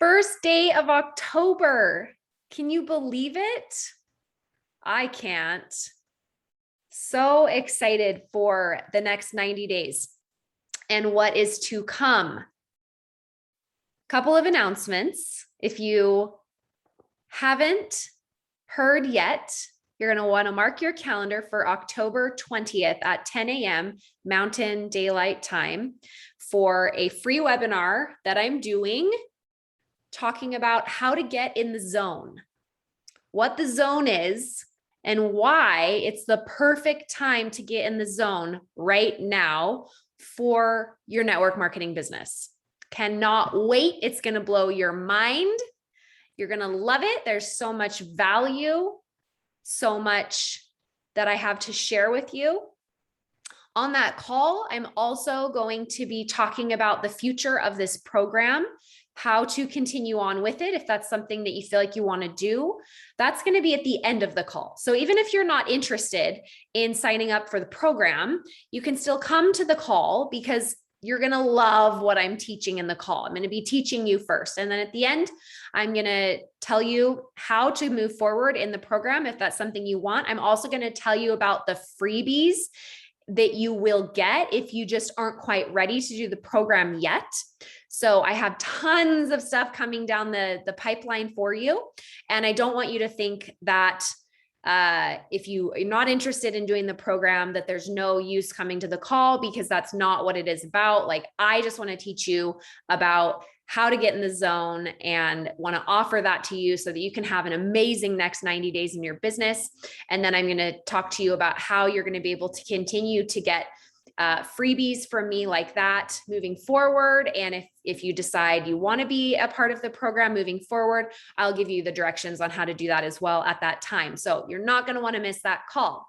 first day of October. Can you believe it? I can't. So excited for the next 90 days and what is to come. Couple of announcements. If you haven't heard yet, you're going to want to mark your calendar for October 20th at 10 a.m. Mountain Daylight Time for a free webinar that I'm doing talking about how to get in the zone, what the zone is, and why it's the perfect time to get in the zone right now for your network marketing business. Cannot wait. It's going to blow your mind. You're going to love it. There's so much value, so much that I have to share with you. On that call, I'm also going to be talking about the future of this program, how to continue on with it. If that's something that you feel like you want to do, that's going to be at the end of the call. So even if you're not interested in signing up for the program, you can still come to the call because you're going to love what I'm teaching in the call. I'm going to be teaching you first. And then at the end, I'm going to tell you how to move forward in the program if that's something you want. I'm also going to tell you about the freebies that you will get if you just aren't quite ready to do the program yet. So I have tons of stuff coming down the pipeline for you. And I don't want you to think that if you are not interested in doing the program, that there's no use coming to the call, because that's not what it is about. Like, I just want to teach you about how to get in the zone and want to offer that to you so that you can have an amazing next 90 days in your business. And then I'm going to talk to you about how you're going to be able to continue to get freebies from me like that moving forward. And if you decide you want to be a part of the program moving forward, I'll give you the directions on how to do that as well at that time. So you're not going to want to miss that call.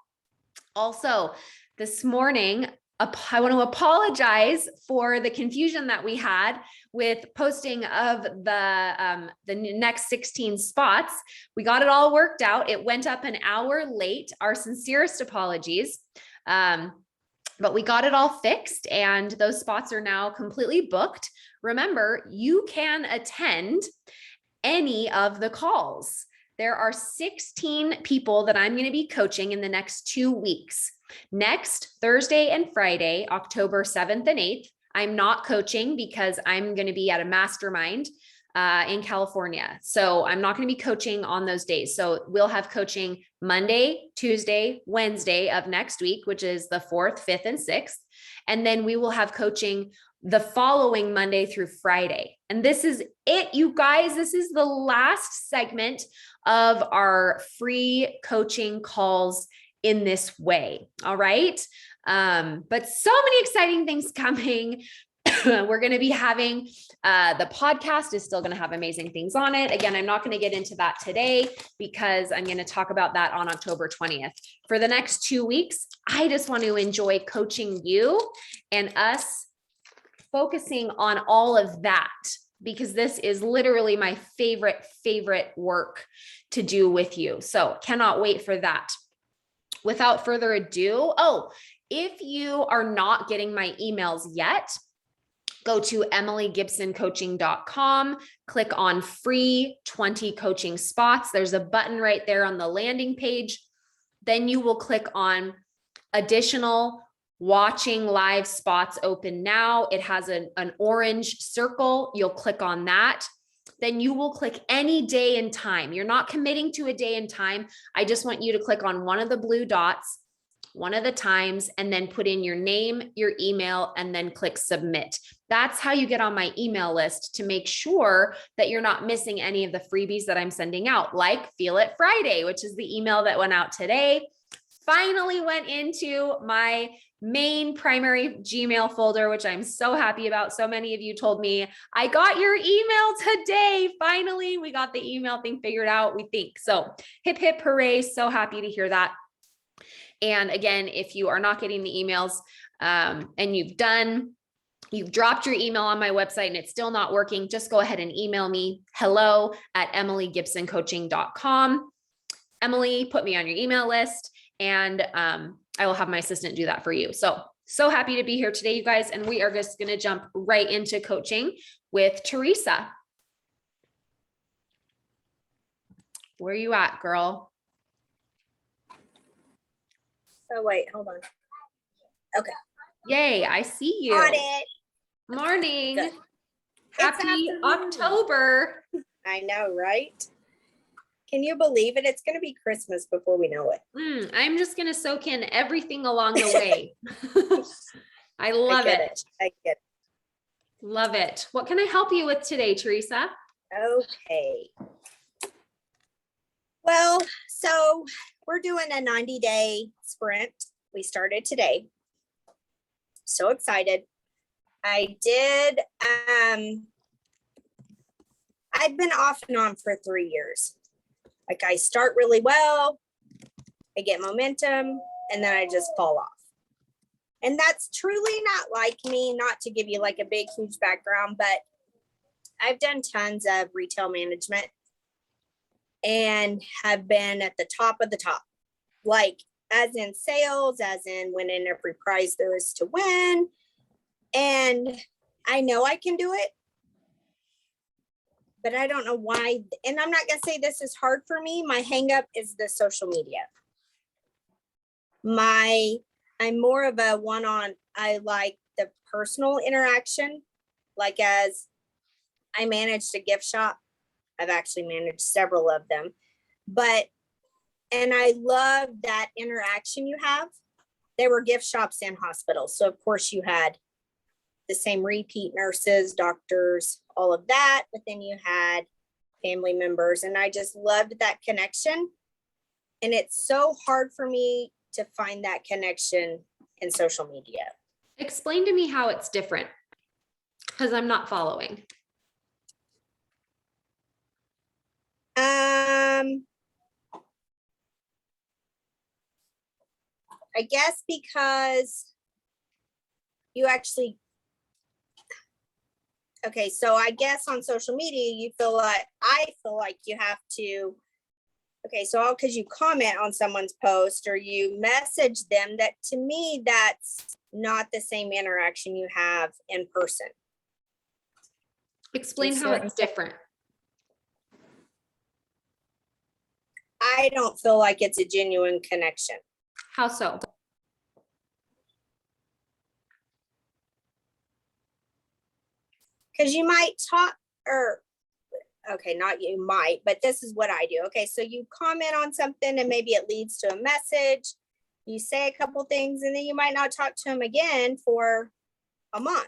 Also, this morning, I want to apologize for the confusion that we had with posting of the next 16 spots. We got it all worked out. It went up an hour late. Our sincerest apologies. But we got it all fixed and those spots are now completely booked. Remember, you can attend any of the calls. There are 16 people that I'm going to be coaching in the next 2 weeks. Next Thursday and Friday, October 7th and 8th, I'm not coaching because I'm going to be at a mastermind in California. So I'm not going to be coaching on those days. So we'll have coaching Monday, Tuesday, Wednesday of next week, which is the 4th, 5th, and 6th. And then we will have coaching the following Monday through Friday. And this is it, you guys. This is the last segment of our free coaching calls in this way. All right. But so many exciting things coming. We're going to be having the podcast is still going to have amazing things on it. Again, I'm not going to get into that today because I'm going to talk about that on October 20th. For the next 2 weeks, I just want to enjoy coaching you and us focusing on all of that, because this is literally my favorite work to do with you. So cannot wait for that. Without further ado, if you are not getting my emails yet, go to emilygibsoncoaching.com, click on free 20 coaching spots. There's a button right there on the landing page. Then you will click on additional watching live spots open now. It has an orange circle. You'll click on that. Then you will click any day and time. You're not committing to a day and time. I just want you to click on one of the blue dots, one of the times, and then put in your name, your email, and then click submit. That's how you get on my email list to make sure that you're not missing any of the freebies that I'm sending out, like Feel It Friday, which is the email that went out today. Finally went into my main primary Gmail folder, which I'm so happy about. So many of you told me, I got your email today. Finally, we got the email thing figured out, we think. So hip, hip, hooray. So happy to hear that. And again, if you are not getting the emails and you've dropped your email on my website and it's still not working, just go ahead and email me, hello@emilygibsoncoaching.com. Emily, put me on your email list and I will have my assistant do that for you. So happy to be here today, you guys. And we are just going to jump right into coaching with Teresa. Where you at, girl? Oh, wait, hold on. Okay. Yay, I see you. Got it. Morning. Good. Happy October. I know, right? Can you believe it? It's going to be Christmas before we know it. I'm just going to soak in everything along the way. I love it. I get it. Love it. What can I help you with today, Teresa? Okay. Well, so we're doing a 90-day sprint. We started today. So excited. I've been off and on for 3 years. Like I start really well, I get momentum, and then I just fall off. And that's truly not like me, not to give you like a big, huge background, but I've done tons of retail management and have been at the top of the top, like as in sales, as in winning every prize there is to win. And I know I can do it, but I don't know why. And I'm not going to say this is hard for me. My hang up is the social media. I'm more of a I like the personal interaction. Like as I managed a gift shop, I've actually managed several of them, and I love that interaction you have. They were gift shops and hospitals. So of course you had the same repeat nurses, doctors, all of that, but then you had family members, and I just loved that connection. And it's so hard for me to find that connection in social media. Explain to me how it's different, because I'm not following. I guess because you actually, okay, so I guess on social media, I feel like you have to, okay, so because you comment on someone's post or you message them, that to me, that's not the same interaction you have in person. Explain how it's different. I don't feel like it's a genuine connection. How so? Because you might talk, or okay, not you might, but this is what I do. Okay, so you comment on something and maybe it leads to a message. You say a couple things and then you might not talk to them again for a month.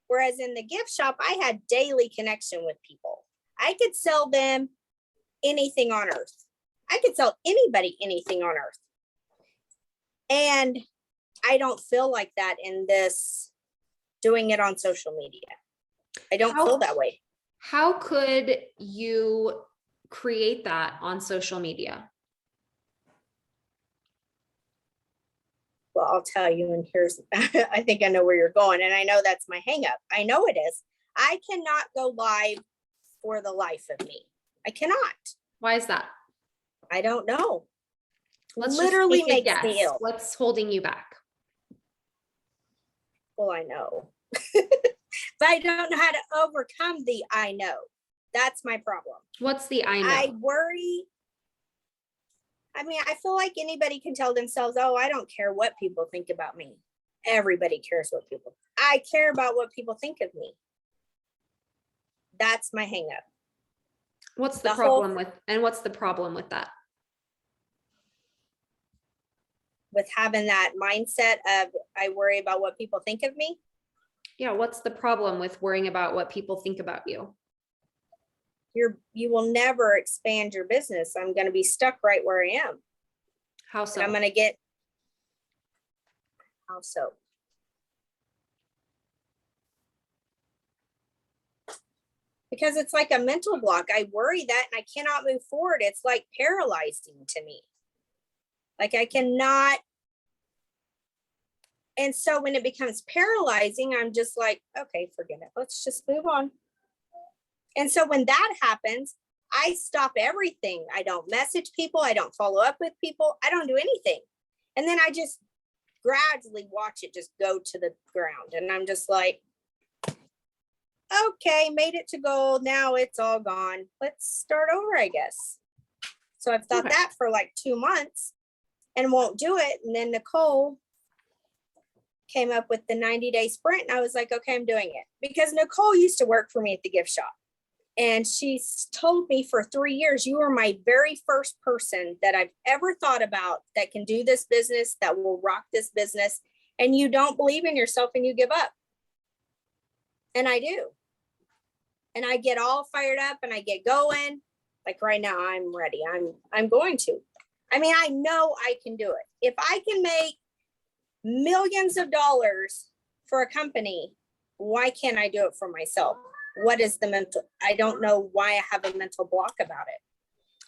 Whereas in the gift shop, I had daily connection with people. I could sell them anything on earth. I could sell anybody anything on earth. And I don't feel like that in this, doing it on social media. I don't feel that way. How could you create that on social media? Well, I'll tell you, and here's, I think I know where you're going, and I know that's my hang up. I know it is. I cannot go live for the life of me. I cannot. Why is that? I don't know. Let's literally just take a makes me guess. ill. What's holding you back? Well, I know. But I don't know how to overcome the I know. That's my problem. What's the I know? I worry. I mean, I feel like anybody can tell themselves, oh, I don't care what people think about me. Everybody cares what people. I care about what people think of me. That's my hang up. What's the problem with that? With having that mindset of I worry about what people think of me. Yeah, what's the problem with worrying about what people think about you? You will never expand your business. I'm going to be stuck right where I am. How so? And I'm going to get, how so? Because it's like a mental block. I worry that and I cannot move forward. It's like paralyzing to me. Like I cannot. And so when it becomes paralyzing, I'm just like, okay, forget it. Let's just move on. And so when that happens, I stop everything. I don't message people. I don't follow up with people. I don't do anything. And then I just gradually watch it just go to the ground. And I'm just like, okay, made it to goal. Now it's all gone. Let's start over, I guess. So I've thought Okay. that for like 2 months and won't do it. And then Nicole came up with the 90-day sprint. And I was like, okay, I'm doing it. Because Nicole used to work for me at the gift shop. And she's told me for 3 years, you are my very first person that I've ever thought about that can do this business, that will rock this business. And you don't believe in yourself and you give up. And I do. And I get all fired up and I get going. Like right now, I'm ready. I'm going to. I mean, I know I can do it. If I can make millions of dollars for a company, why can't I do it for myself? What is the mental? I don't know why I have a mental block about it.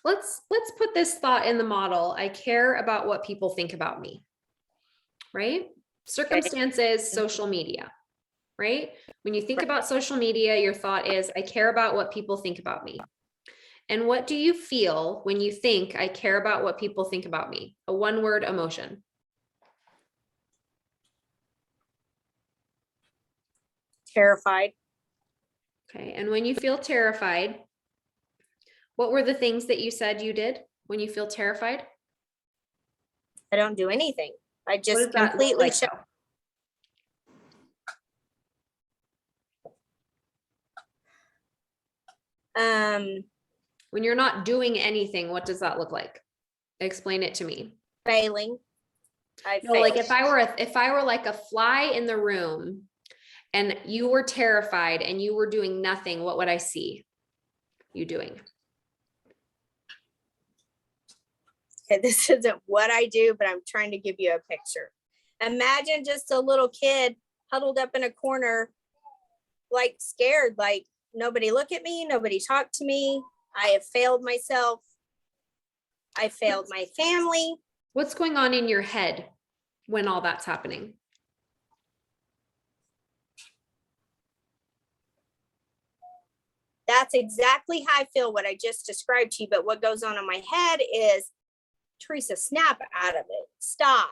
Let's put this thought in the model. I care about what people think about me, right? Circumstances, social media, right? When you think about social media, your thought is, I care about what people think about me. And what do you feel when you think, I care about what people think about me? A one-word emotion. Terrified. Okay. And when you feel terrified, what were the things that you said you did when you feel terrified? I don't do anything. I What just does that look completely like, shut. When you're not doing anything, what does that look like? Explain it to me. Failing. No, like if I were like a fly in the room and you were terrified and you were doing nothing, what would I see you doing? Okay, this isn't what I do, but I'm trying to give you a picture. Imagine just a little kid huddled up in a corner, like scared, like nobody look at me, nobody talk to me. I have failed myself. I failed my family. What's going on in your head when all that's happening? That's exactly how I feel, what I just described to you. But what goes on in my head is, Teresa, snap out of it. Stop.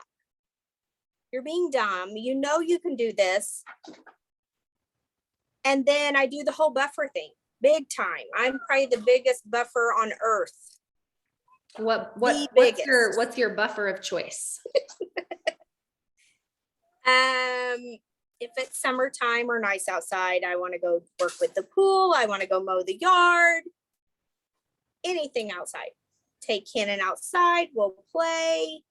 You're being dumb. You know you can do this. And then I do the whole buffer thing, big time. I'm probably the biggest buffer on earth. What's your buffer of choice? If it's summertime or nice outside, I want to go work with the pool. I want to go mow the yard. Anything outside. Take Cannon outside. We'll play.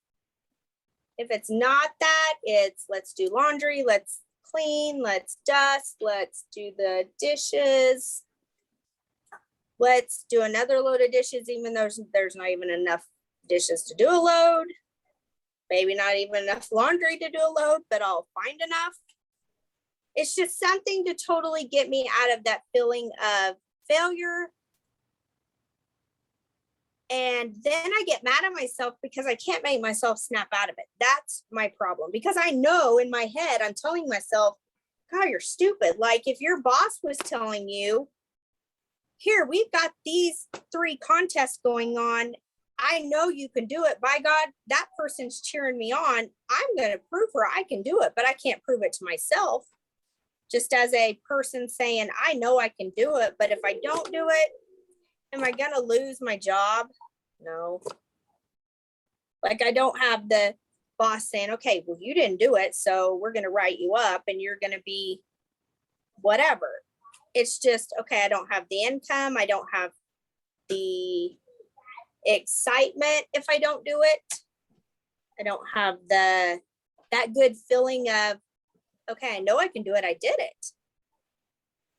If it's not that, it's let's do laundry. Let's clean. Let's dust. Let's do the dishes. Let's do another load of dishes, even though there's not even enough dishes to do a load. Maybe not even enough laundry to do a load, but I'll find enough. It's just something to totally get me out of that feeling of failure. And then I get mad at myself because I can't make myself snap out of it. That's my problem. Because I know in my head, I'm telling myself, God, you're stupid. Like if your boss was telling you, here, we've got these 3 contests going on. I know you can do it. By God, that person's cheering me on. I'm going to prove her I can do it, but I can't prove it to myself. Just as a person saying, I know I can do it, but if I don't do it, am I going to lose my job? No. Like I don't have the boss saying, okay, well, you didn't do it, so we're going to write you up and you're going to be whatever. It's just, okay, I don't have the income. I don't have the excitement if I don't do it. I don't have that good feeling of, okay, I know I can do it. I did it.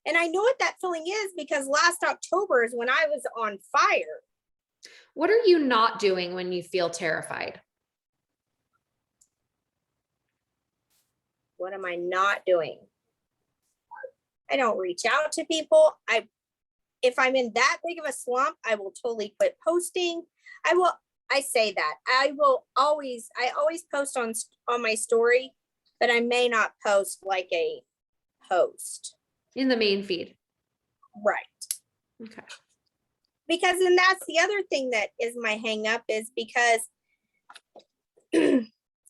And I know what that feeling is because last October is when I was on fire. What are you not doing when you feel terrified? What am I not doing? I don't reach out to people. If I'm in that big of a slump, I will totally quit posting. I say that. I always post on my story, but I may not post like a post. In the main feed. Right. Okay. Because then that's the other thing that is my hang up is because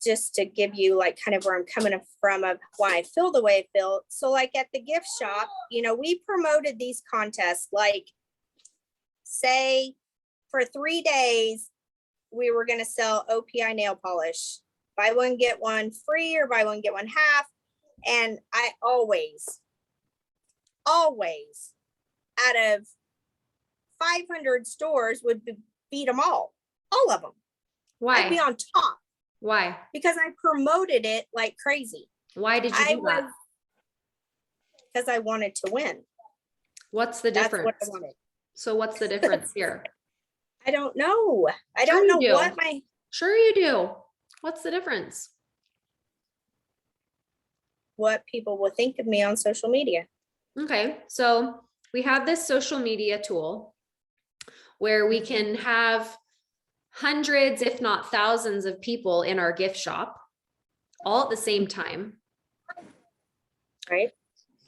just to give you like kind of where I'm coming from of why I feel the way I feel. So like at the gift shop, we promoted these contests, like say for 3 days, we were going to sell OPI nail polish. Buy one, get one free, or buy one, get one half. And I always, out of 500 stores would beat them all of them. I'd be Why? on top Why? because I promoted it like crazy. Why did you do that? Because I wanted to win. What's the That's difference? what I wanted. So what's the difference here? I don't know. I Sure don't know you do. what my, Sure you do. What's the difference? what people will think of me on social media. Okay, so we have this social media tool where we can have hundreds, if not thousands of people in our gift shop all at the same time. Right.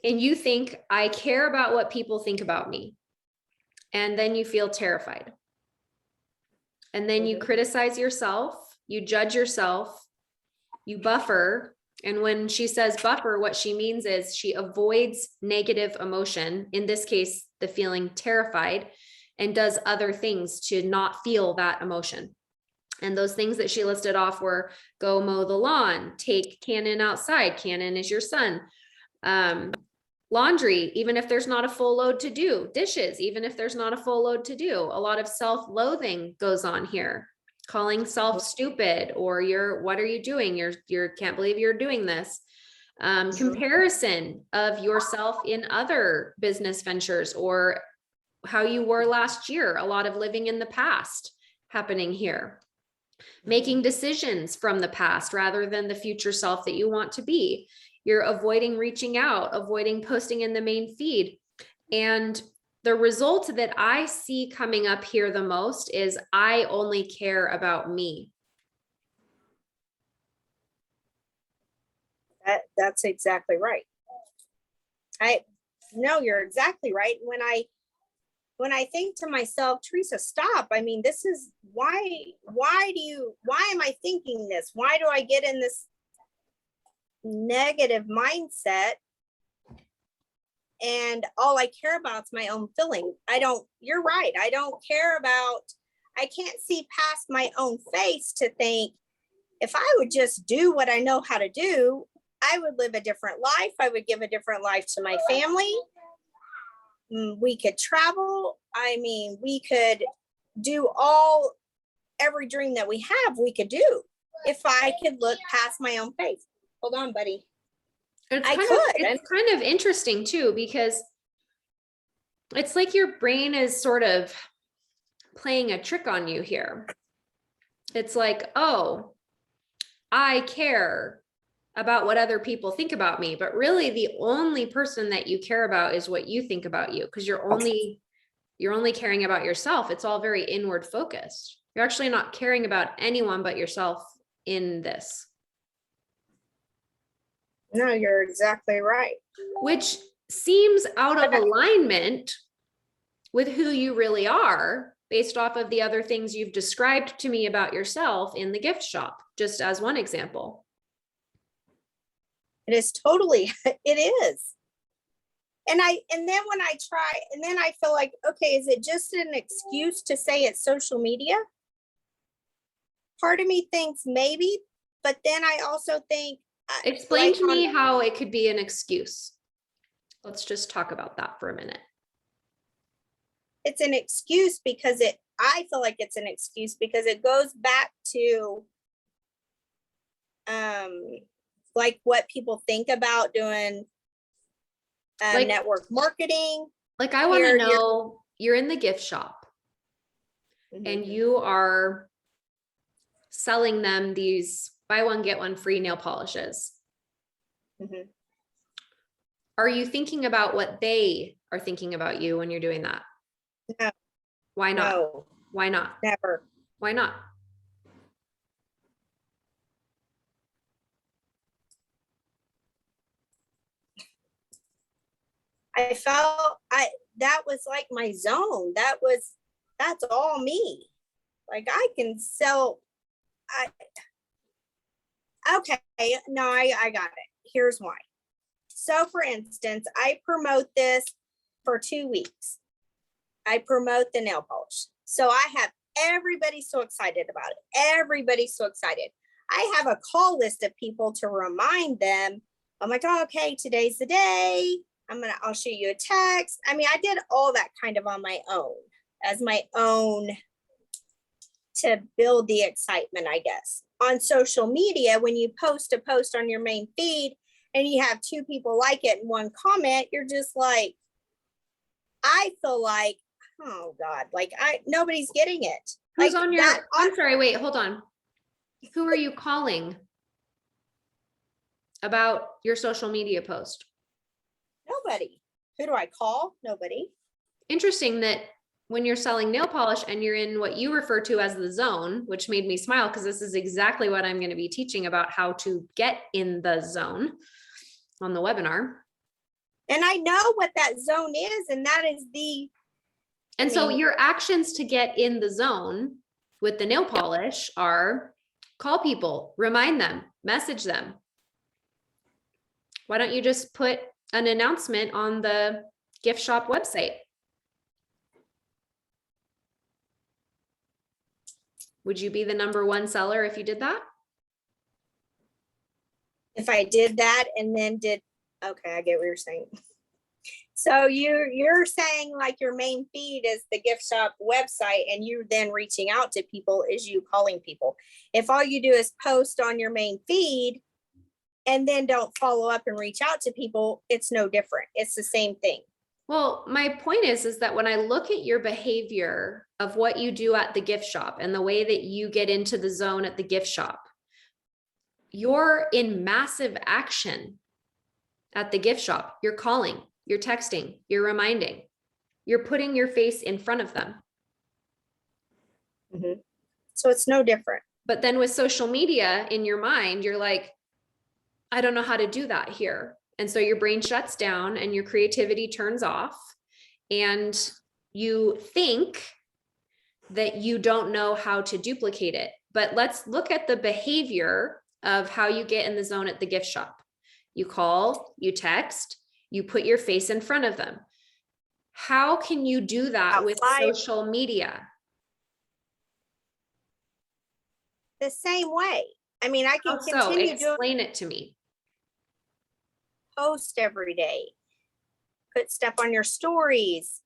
And you think, I care about what people think about me. And then you feel terrified. And then you criticize yourself, you judge yourself, you buffer. And when she says buffer, what she means is she avoids negative emotion, in this case, the feeling terrified, and does other things to not feel that emotion. And those things that she listed off were go mow the lawn, take Cannon outside. Cannon is your son. Laundry, even if there's not a full load to do. Dishes, even if there's not a full load to do. A lot of self-loathing goes on here. Calling self stupid, or what are you doing? You're can't believe you're doing this. Comparison of yourself in other business ventures, or how you were last year. A lot of living in the past happening here. Making decisions from the past rather than the future self that you want to be. You're avoiding reaching out, avoiding posting in the main feed. And the result that I see coming up here the most is I only care about me. That's exactly right. No, you're exactly right. When I think to myself, Teresa, stop. I mean, this is why am I thinking this? Why do I get in this negative mindset? And all I care about is my own feeling. You're right. I can't see past my own face to think, if I would just do what I know how to do, I would live a different life. I would give a different life to my family. We could travel. I mean, we could do every dream that we have, we could do if I could look past my own face. Hold on, buddy. It's kind of interesting too, because it's like your brain is sort of playing a trick on you here. It's like, oh, I care about what other people think about me, but really the only person that you care about is what you think about you, because you're only caring about yourself. It's all very inward focused. You're actually not caring about anyone but yourself in this. No, you're exactly right. Which seems out of alignment with who you really are, based off of the other things you've described to me about yourself in the gift shop, just as one example. It is totally, it is. And then when I try, and then I feel like, okay, is it just an excuse to say it's social media? Part of me thinks maybe, but then I also think, explain to me how it could be an excuse. Let's just talk about that for a minute. It's an excuse because I feel like it's an excuse because it goes back to like what people think about doing network marketing. Like, I want to know, you're in the gift shop and you are selling them these buy one, get one free nail polishes. Are you thinking about what they are thinking about you when you're doing that? No. Why not? No. Why not? Never. Why not? I felt that was like my zone. That's all me. Like I can sell. Okay, no, I got it. Here's why. So for instance, I promote this for 2 weeks. I promote the nail polish. So I have everybody so excited about it. Everybody's so excited. I have a call list of people to remind them. I'm like, oh, okay, today's the day. I'll shoot you a text. I mean, I did all that kind of on my own, as my own, to build the excitement, I guess. On social media, when you post a post on your main feed and you have 2 people like it and 1 comment, you're just like, I feel like, oh God, like nobody's getting it. Who's like on your, that, I'm sorry, wait, hold on. Who are you calling about your social media post? Nobody. Who do I call? Nobody. Interesting that when you're selling nail polish and you're in what you refer to as the zone, which made me smile because this is exactly what I'm going to be teaching about, how to get in the zone on the webinar. And I know what that zone is, and that is and so your actions to get in the zone with the nail polish are call people, remind them, message them. Why don't you just put an announcement on the gift shop website? Would you be the #1 seller if you did that? If I did that and then okay, I get what you're saying. So you're saying like your main feed is the gift shop website, and you then reaching out to people is you calling people. If all you do is post on your main feed and then don't follow up and reach out to people, it's no different. It's the same thing. Well, my point is that when I look at your behavior of what you do at the gift shop and the way that you get into the zone at the gift shop, you're in massive action at the gift shop. You're calling, you're texting, you're reminding, you're putting your face in front of them. Mm-hmm. So it's no different. But then with social media in your mind, you're like, I don't know how to do that here. And so your brain shuts down and your creativity turns off, and you think that you don't know how to duplicate it. But let's look at the behavior of how you get in the zone at the gift shop. You call, you text, you put your face in front of them. How can you do that with social media? The same way. I mean, I can continue to explain it to me. Post every day, put stuff on your stories.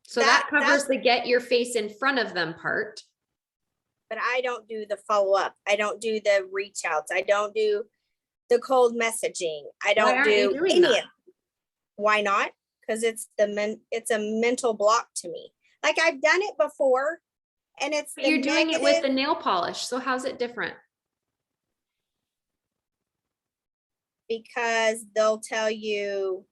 So that covers the get your face in front of them part. But I don't do the follow up. I don't do the reach outs. I don't do the cold messaging. I don't do any of it. Why not? Because it's a mental block to me. Like I've done it before, and it's you're doing it with the nail polish. So how's it different? Because they'll tell you,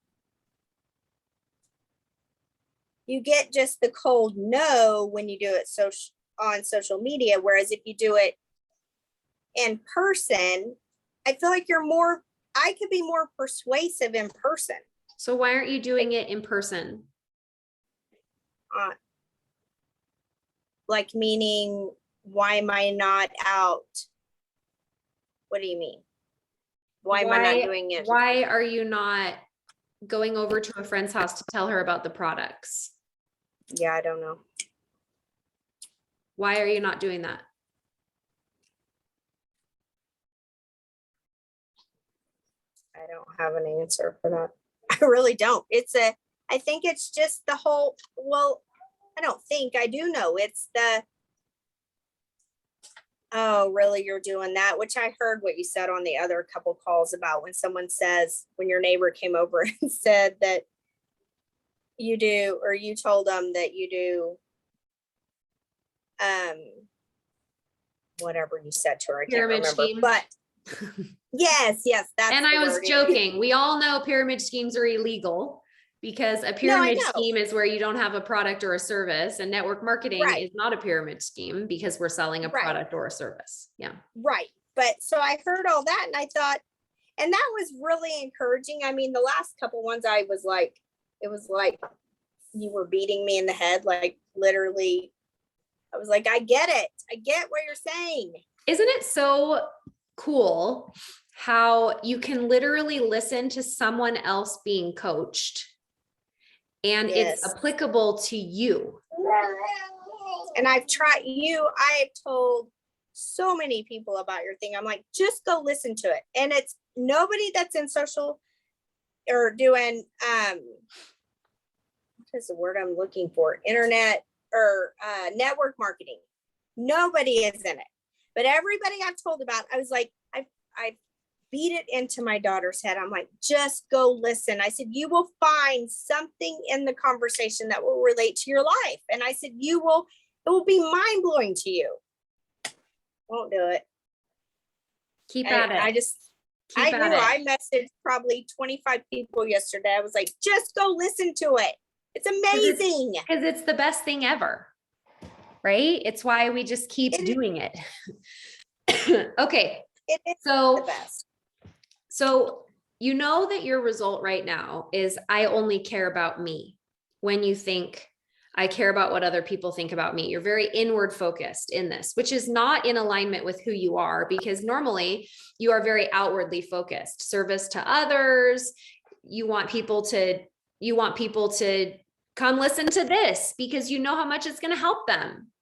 you get just the cold no when you do it on social media. Whereas if you do it in person, I feel like I could be more persuasive in person. So why aren't you doing it in person? Like meaning, why am I not out? What do you mean? Why am I not doing it? Why are you not going over to a friend's house to tell her about the products? Yeah, I don't know. Why are you not doing that? I don't have an answer for that. I really don't. I think it's just the whole, I do know. It's oh, really, you're doing that? Which I heard what you said on the other couple calls about when someone says, when your neighbor came over and said that you do, or you told them that you do, whatever you said to her, I can't remember. Scheme. But yes, that's and I was joking. We all know pyramid schemes are illegal, because a pyramid scheme is where you don't have a product or a service, and network marketing is not a pyramid scheme because we're selling a product or a service. Yeah. Right. But so I heard all that and I thought, and that was really encouraging. I mean, the last couple ones it was like you were beating me in the head, like literally. I was like, I get it. I get what you're saying. Isn't it so cool how you can literally listen to someone else being coached and it's applicable to you? And I've told so many people about your thing. I'm like, just go listen to it. And it's nobody that's in social or doing, what is the word I'm looking for? Internet or network marketing. Nobody is in it. But everybody I've told about, I was like, I beat it into my daughter's head. I'm like, just go listen. I said, you will find something in the conversation that will relate to your life. And I said, it will be mind blowing to you. Won't do it. Keep at it. I messaged probably 25 people yesterday. I was like, just go listen to it. It's amazing. Because it's the best thing ever, right? It's why we just keep doing it. Okay. It is the best. So you know that your result right now is I only care about me. When you think I care about what other people think about me, you're very inward focused in this, which is not in alignment with who you are, because normally you are very outwardly focused, service to others. You want people to come listen to this because you know how much it's going to help them.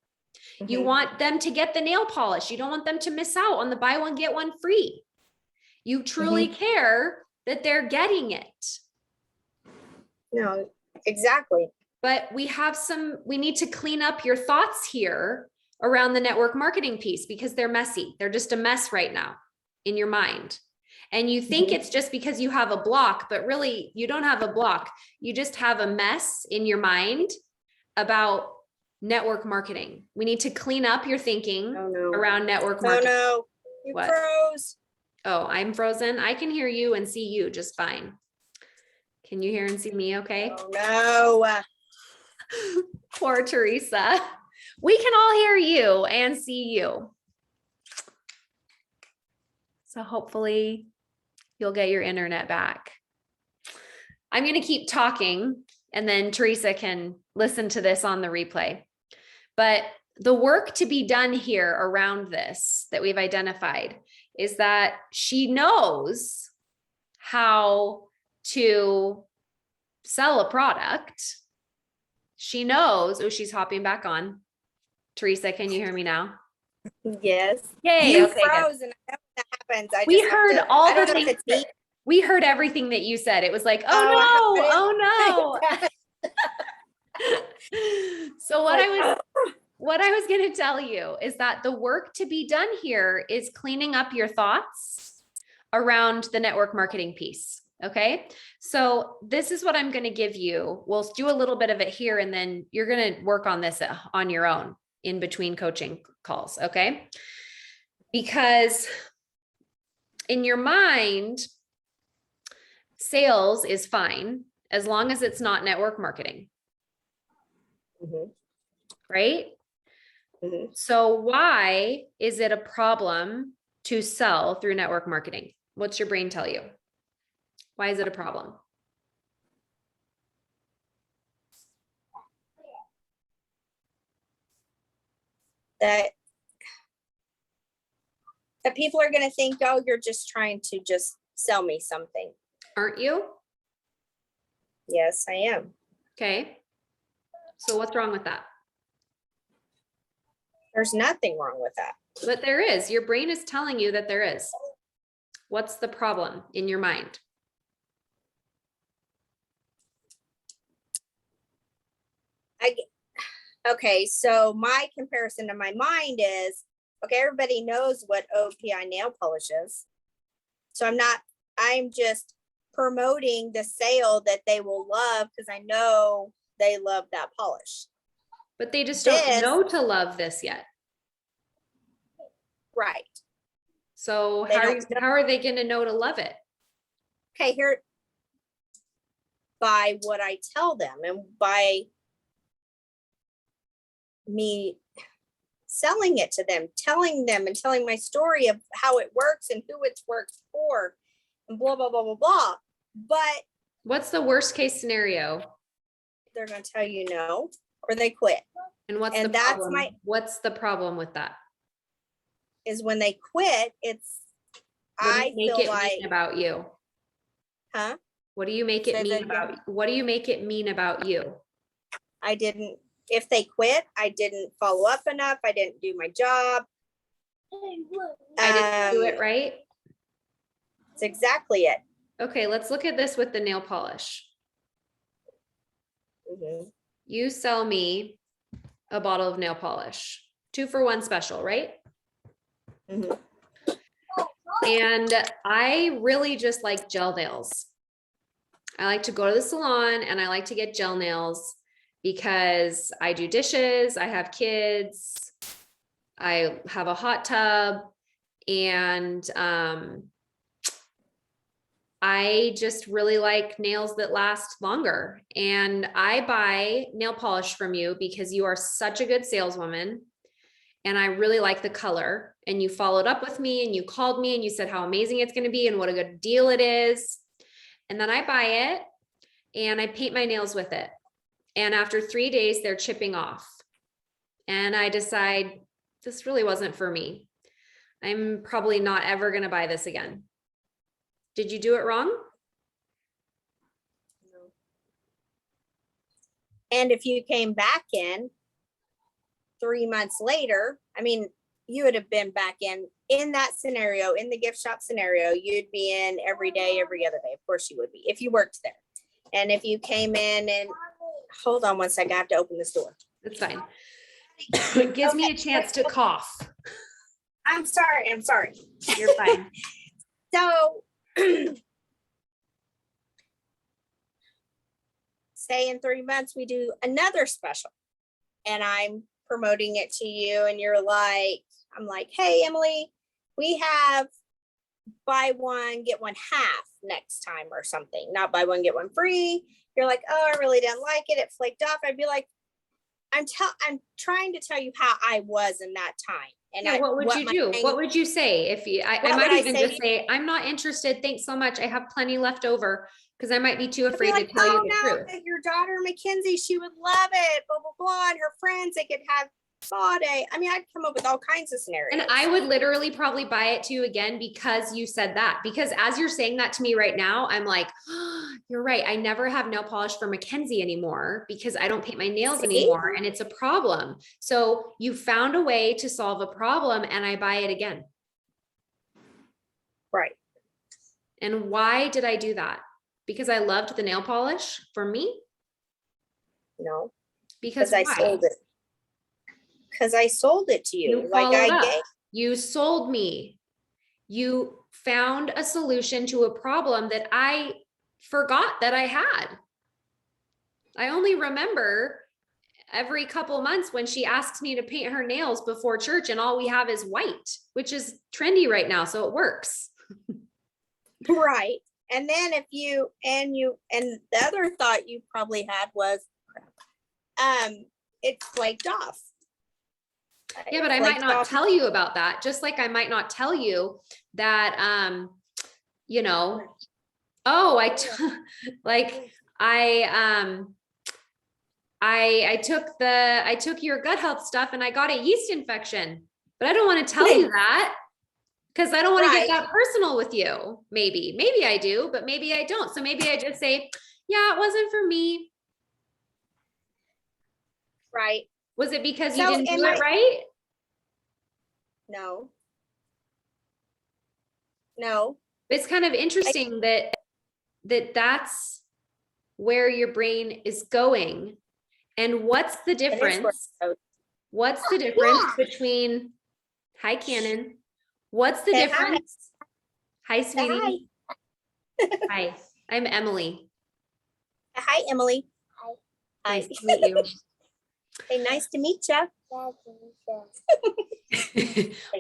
Mm-hmm. You want them to get the nail polish. You don't want them to miss out on the buy one, get one free. You truly care that they're getting it. No, exactly. But we need to clean up your thoughts here around the network marketing piece because they're messy. They're just a mess right now in your mind. And you think it's just because you have a block, but really you don't have a block. You just have a mess in your mind about network marketing. We need to clean up your thinking around network marketing. Oh no, you froze. Oh, I'm frozen. I can hear you and see you just fine. Can you hear and see me okay? Oh no. Poor Teresa. We can all hear you and see you. So hopefully you'll get your internet back. I'm going to keep talking and then Teresa can listen to this on the replay. But the work to be done here around this that we've identified is that she knows how to sell a product. She knows, she's hopping back on. Teresa, can you hear me now? Yes. Yay. You okay, froze and I know that happens. We heard all the things. We heard everything that you said. It was like, oh no. So what I was going to tell you is that the work to be done here is cleaning up your thoughts around the network marketing piece. Okay. So this is what I'm going to give you. We'll do a little bit of it here, and then you're going to work on this on your own in between coaching calls. Okay. Because in your mind, sales is fine as long as it's not network marketing. Right? So why is it a problem to sell through network marketing? What's your brain tell you? Why is it a problem? That people are going to think, oh, you're just trying to just sell me something. Aren't you? Yes, I am. Okay. So what's wrong with that? There's nothing wrong with that. But there is. Your brain is telling you that there is. What's the problem in your mind? Okay, so my comparison to my mind is, okay, everybody knows what OPI nail polish is. So I'm just promoting the sale that they will love because I know they love that polish. But they just don't know to love this yet. Right. So how are they going to know to love it? Okay, here, by what I tell them and by me selling it to them, telling them and telling my story of how it works and who it works for and blah, blah, blah, blah, blah. But what's the worst case scenario? They're going to tell you no, or they quit. And what's the problem? What's the problem with that? Is when they quit, it's, I feel like mean about you. Huh? What do you make it mean about? What do you make it mean about you? I didn't if they quit, I didn't follow up enough. I didn't do my job. I didn't do it right. That's exactly it. Okay, let's look at this with the nail polish. Mhm. You sell me a bottle of nail polish, 2 for 1 special, right? Mhm. And I really just like gel nails. I like to go to the salon and I like to get gel nails because I do dishes, I have kids, I have a hot tub, and I just really like nails that last longer. And I buy nail polish from you because you are such a good saleswoman. And I really like the color. And you followed up with me and you called me and you said how amazing it's going to be and what a good deal it is. And then I buy it and I paint my nails with it. And after 3 days, they're chipping off. And I decide this really wasn't for me. I'm probably not ever going to buy this again. Did you do it wrong? No. And if you came back in 3 months later, I mean, you would have been back in that scenario, in the gift shop scenario, you'd be in every day, every other day. Of course you would be if you worked there. And if you came in and hold on one second, I have to open this door. That's fine. It gives me a chance to cough. I'm sorry. You're fine. So say in 3 months we do another special and I'm promoting it to you and you're like, I'm like, hey, Emily, we have buy one, get one half next time or something. Not buy one, get one free. You're like, oh, I really didn't like it. It flaked off. I'd be like, I'm trying to tell you how I was in that time. And Yeah, what would you do? What would you say if you, I might even just say, I'm not interested. Thanks so much. I have plenty left over because I might be too afraid to tell you the truth. That your daughter Mackenzie, she would love it, blah, blah, blah. And her friends, they could have spa day. I mean, I'd come up with all kinds of scenarios. And I would literally probably buy it to you again because you said that. Because as you're saying that to me right now, I'm like, oh, you're right. I never have nail polish for Mackenzie anymore because I don't paint my nails anymore. And it's a problem. So you found a way to solve a problem and I buy it again. Right. And why did I do that? Because I loved the nail polish for me? No. Because I sold it. Because I sold it to you. You sold me. You found a solution to a problem that I forgot that I had. I only remember every couple months when she asks me to paint her nails before church and all we have is white, which is trendy right now. So it works. Right. And then if you, and the other thought you probably had was, it flaked off. Yeah, but I might not tell you about that. Just like I might not tell you that, you know, oh, I took your gut health stuff and I got a yeast infection, but I don't want to tell you that because I don't want to get that personal with you. Maybe I do, but maybe I don't. So maybe I just say, yeah, it wasn't for me. Right. Was it because you didn't do it right? No. It's kind of interesting that's where your brain is going. And what's the difference? What's the difference between, hi, Cannon. What's the difference? Hi, sweetie. Hi, I'm Emily. Hi, Emily. Hi. Nice to meet you. Hey, nice to meet you.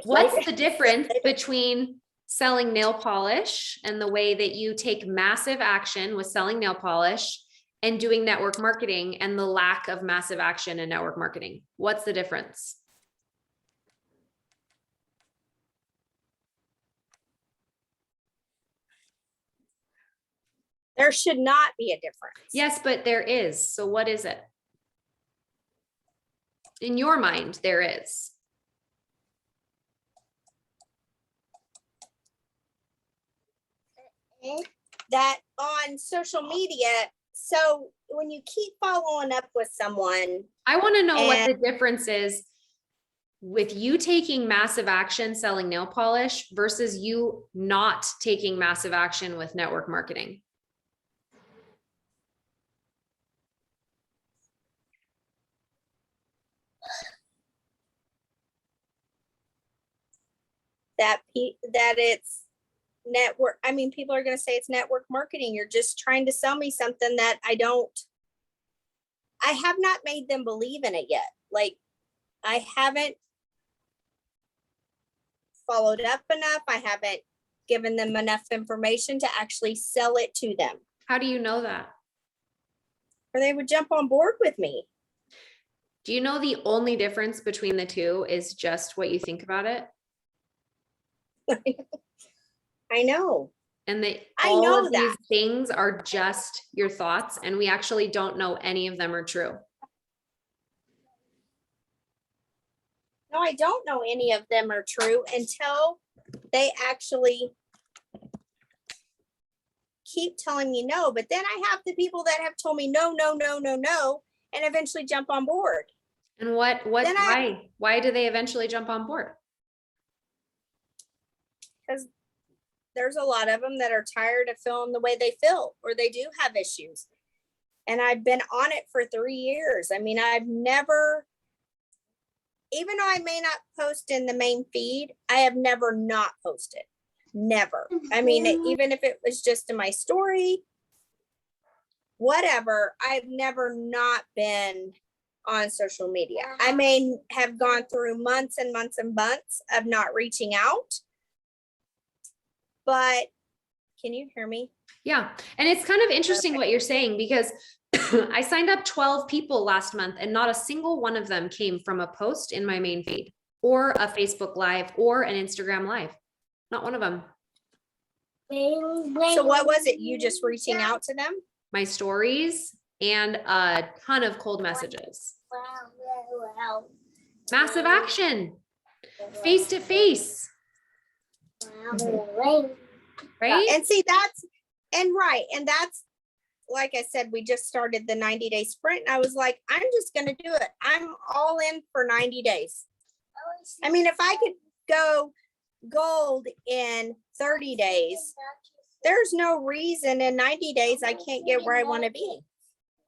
What's the difference between selling nail polish and the way that you take massive action with selling nail polish and doing network marketing and the lack of massive action in network marketing? What's the difference? There should not be a difference. Yes, but there is. So what is it? In your mind, there is. That on social media, So when you keep following up with someone, I want to know what and the difference is with you taking massive action selling nail polish versus you not taking massive action with network marketing. that it's network, I mean, people are going to say it's network marketing. You're just trying to sell me something that I have not made them believe in it yet. Like, I haven't followed up enough. I haven't given them enough information to actually sell it to them, How do you know that? or they would jump on board with me. Do you know the only difference between the two is just what you think about it? I know. And I all know of these that. things are just your thoughts, and we actually don't know any of them are true. No, I don't know any of them are true until they actually keep telling me no. But then I have the people that have told me no, no, no, no, no, and eventually jump on board. And why do they eventually jump on board? Because there's a lot of them that are tired of feeling the way they feel, or they do have issues. And I've been on it for 3 years. I mean, I've never, even though I may not post in the main feed, I have never not posted. Never. I mean, even if it was just in my story, whatever, I've never not been on social media. I may have gone through months and months and months of not reaching out, but can you hear me? Yeah. And it's kind of interesting what you're saying, because I signed up 12 people last month and not a single one of them came from a post in my main feed or a Facebook Live or an Instagram Live. Not one of them. So what was it? You just reaching out to them? My stories and a ton of cold messages. Massive action. Face to face. Right? And see, and that's, like I said, we just started the 90-day sprint. And I was like, I'm just going to do it. I'm all in for 90 days. I mean, if I could go gold in 30 days, there's no reason in 90 days I can't get where I want to be.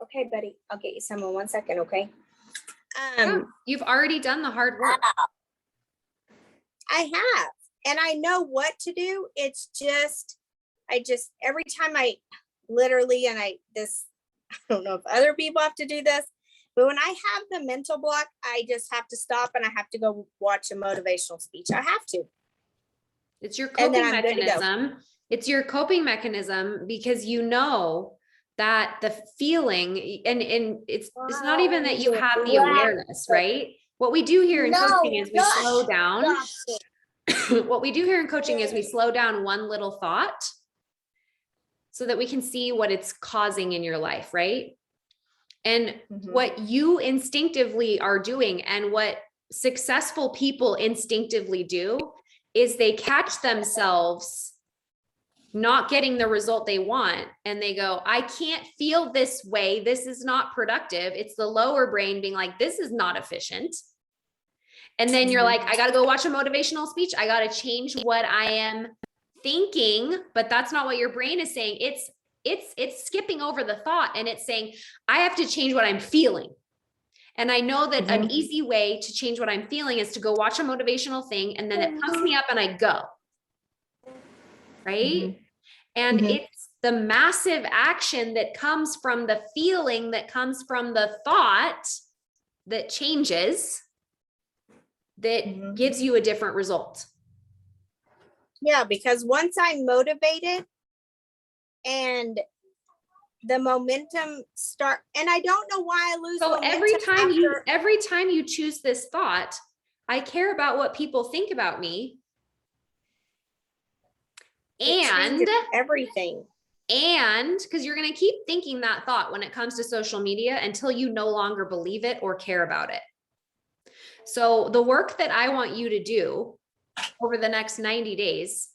Okay, buddy, I'll get you some in 1 second. Okay. Yeah, you've already done the hard work. I have, and I know what to do. It's just, every time I don't know if other people have to do this, but when I have the mental block, I just have to stop and I have to go watch a motivational speech. I have to. It's your coping mechanism. It's your coping mechanism, because you know that the feeling, and it's not even that you have the awareness, right? What we do here in coaching is we slow down. What we do here in coaching is we slow down one little thought so that we can see what it's causing in your life, right? And what you instinctively are doing, and what successful people instinctively do, is they catch themselves not getting the result they want, and they go, I can't feel this way. This is not productive. It's the lower brain being like, this is not efficient. And then you're like, I got to go watch a motivational speech. I got to change what I am thinking, but that's not what your brain is saying. It's skipping over the thought, and it's saying, I have to change what I'm feeling. And I know that an easy way to change what I'm feeling is to go watch a motivational thing, and then it pumps me up and I go. Right? And it's the massive action that comes from the feeling, that comes from the thought, that changes, that gives you a different result. Yeah, because once I'm motivated and the momentum start, and I don't know why I lose. So every time you choose this thought, I care about what people think about me. And everything. And because you're going to keep thinking that thought when it comes to social media until you no longer believe it or care about it. So the work that I want you to do over the next 90 days,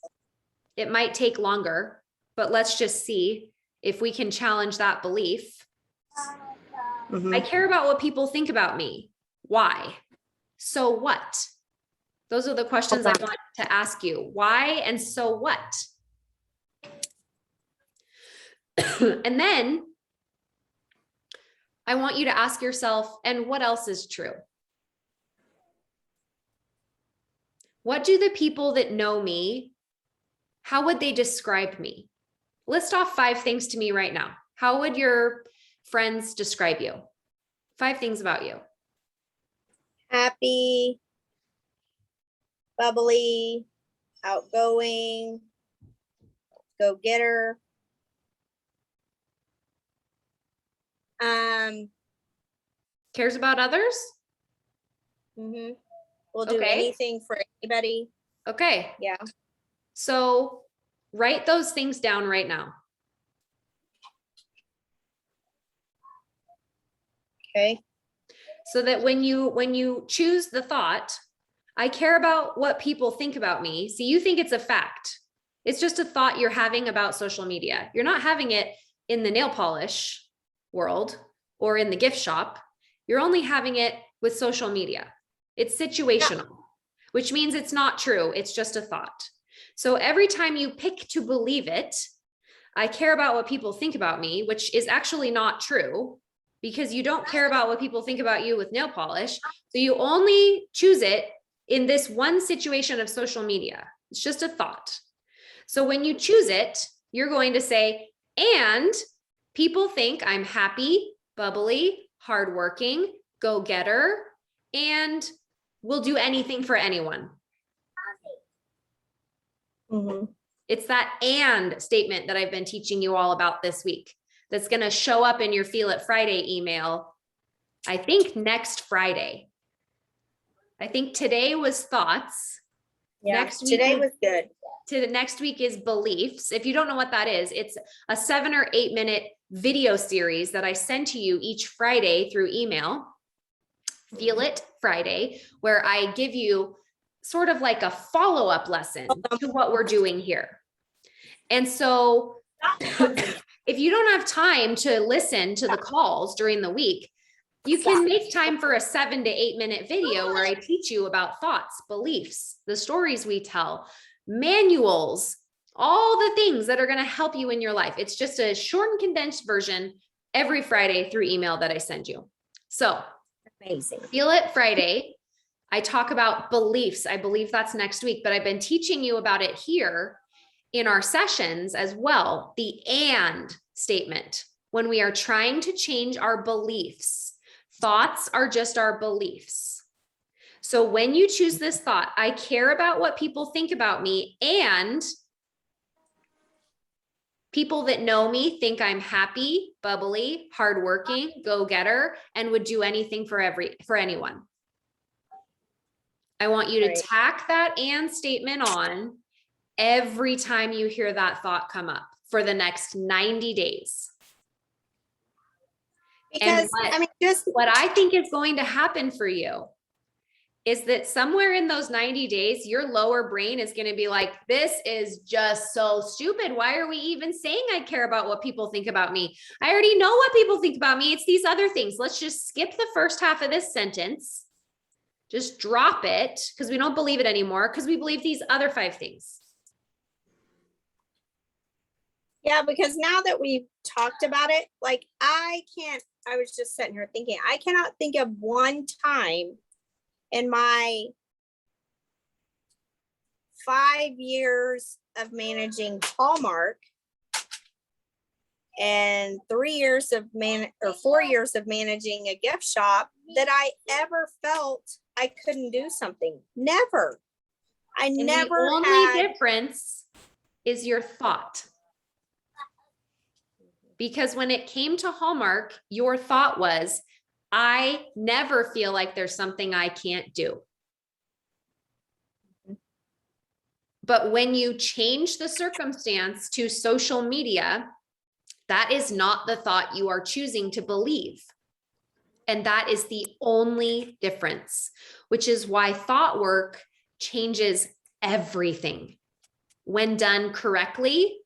it might take longer, but let's just see, if we can challenge that belief. Mhm. I care about what people think about me. Why? So what? Those are the questions I want to ask you. Why and so what? And then I want you to ask yourself, and what else is true? What do the people that know me, how would they describe me? List off 5 things to me right now. How would your friends describe you? 5 things about you. Happy, bubbly, outgoing, go-getter. Cares about others? Mhm. We'll do Okay. anything for anybody. Okay. Yeah. So write those things down right now. Okay. So that when you choose the thought, I care about what people think about me. See, you think it's a fact. It's just a thought you're having about social media. You're not having it in the nail polish world or in the gift shop. You're only having it with social media. It's situational, which means it's not true. It's just a thought. So every time you pick to believe it, I care about what people think about me, which is actually not true because you don't care about what people think about you with nail polish. So you only choose it in this one situation of social media. It's just a thought. So when you choose it, you're going to say, and people think I'm happy, bubbly, hardworking, go-getter, and will do anything for anyone. Mm-hmm. It's that and statement that I've been teaching you all about this week. That's going to show up in your Feel It Friday email, I think next Friday. I think today was thoughts. Yeah, Next week today was good. Next week is beliefs. If you don't know what that is, it's a 7 or 8 minute video series that I send to you each Friday through email. Feel It Friday, where I give you sort of like a follow-up lesson to what we're doing here. And so if you don't have time to listen to the calls during the week, you can make time for a 7 to 8 minute video where I teach you about thoughts, beliefs, the stories we tell, manuals, all the things that are going to help you in your life. It's just a short and condensed version every Friday through email that I send you. So amazing. Feel It Friday, I talk about beliefs. I believe that's next week, but I've been teaching you about it here in our sessions as well. The and statement, when we are trying to change our beliefs, thoughts are just our beliefs. So when you choose this thought, I care about what people think about me, and people that know me think I'm happy, bubbly, hardworking, go-getter, and would do anything for anyone. I want you to tack that and statement on every time you hear that thought come up for the next 90 days. Because what I think is going to happen for you is that somewhere in those 90 days, your lower brain is going to be like, this is just so stupid. Why are we even saying I care about what people think about me? I already know what people think about me. It's these other things. Let's just skip the first half of this sentence. Just drop it because we don't believe it anymore because we believe these other 5 things. Yeah, because now that we've talked about it, like I was just sitting here thinking, I cannot think of one time in my 5 years of managing Hallmark and 4 years of managing a gift shop that I ever felt I couldn't do something. Never. The only difference is your thought. Because when it came to Hallmark, your thought was, I never feel like there's something I can't do. But when you change the circumstance to social media, that is not the thought you are choosing to believe. And that is the only difference, which is why thought work changes everything. When done correctly,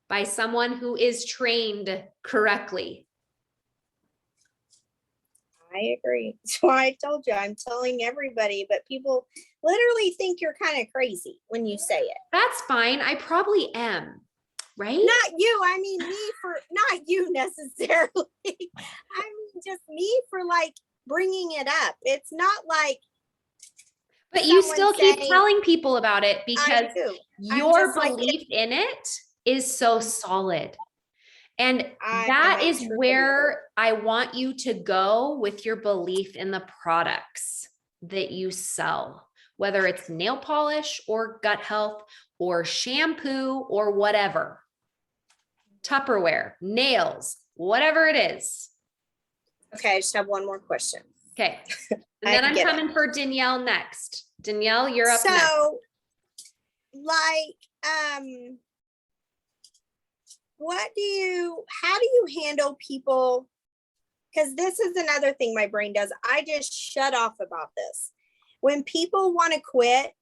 by someone who is trained correctly. I agree. So I told you, I'm telling everybody, but people literally think you're kind of crazy when you say it. That's fine. I probably am, right? Not you. I mean, not you necessarily. I mean, just me for like bringing it up. It's not like. But you someone still keep saying, telling people about it because your just like belief in it is so solid. And I that am a is true where I want you to go with your belief in the products that you sell, whether it's nail polish or gut health or shampoo or whatever, Tupperware, nails, whatever it is. Okay, I just have one more question. Okay. And then I'm coming for Danielle next. Danielle, you're up next. So, like, how do you handle people? Because this is another thing my brain does. I just shut off about this. When people want to quit,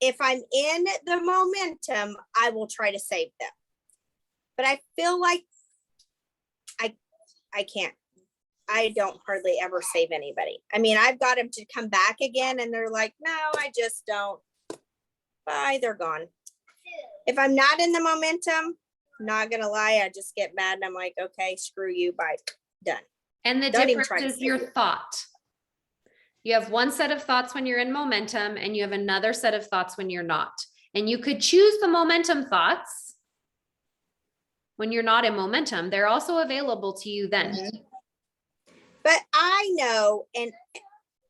if I'm in the momentum, I will try to save them. But I feel like I can't. I don't hardly ever save anybody. I mean, I've got them to come back again and they're like, no, I just don't. Bye, they're gone. If I'm not in the momentum, not gonna lie, I just get mad and I'm like, okay, screw you, bye, done. And the difference is your thought. You have one set of thoughts when you're in momentum and you have another set of thoughts when you're not. And you could choose the momentum thoughts when you're not in momentum. They're also available to you then. Mm-hmm. But I know, and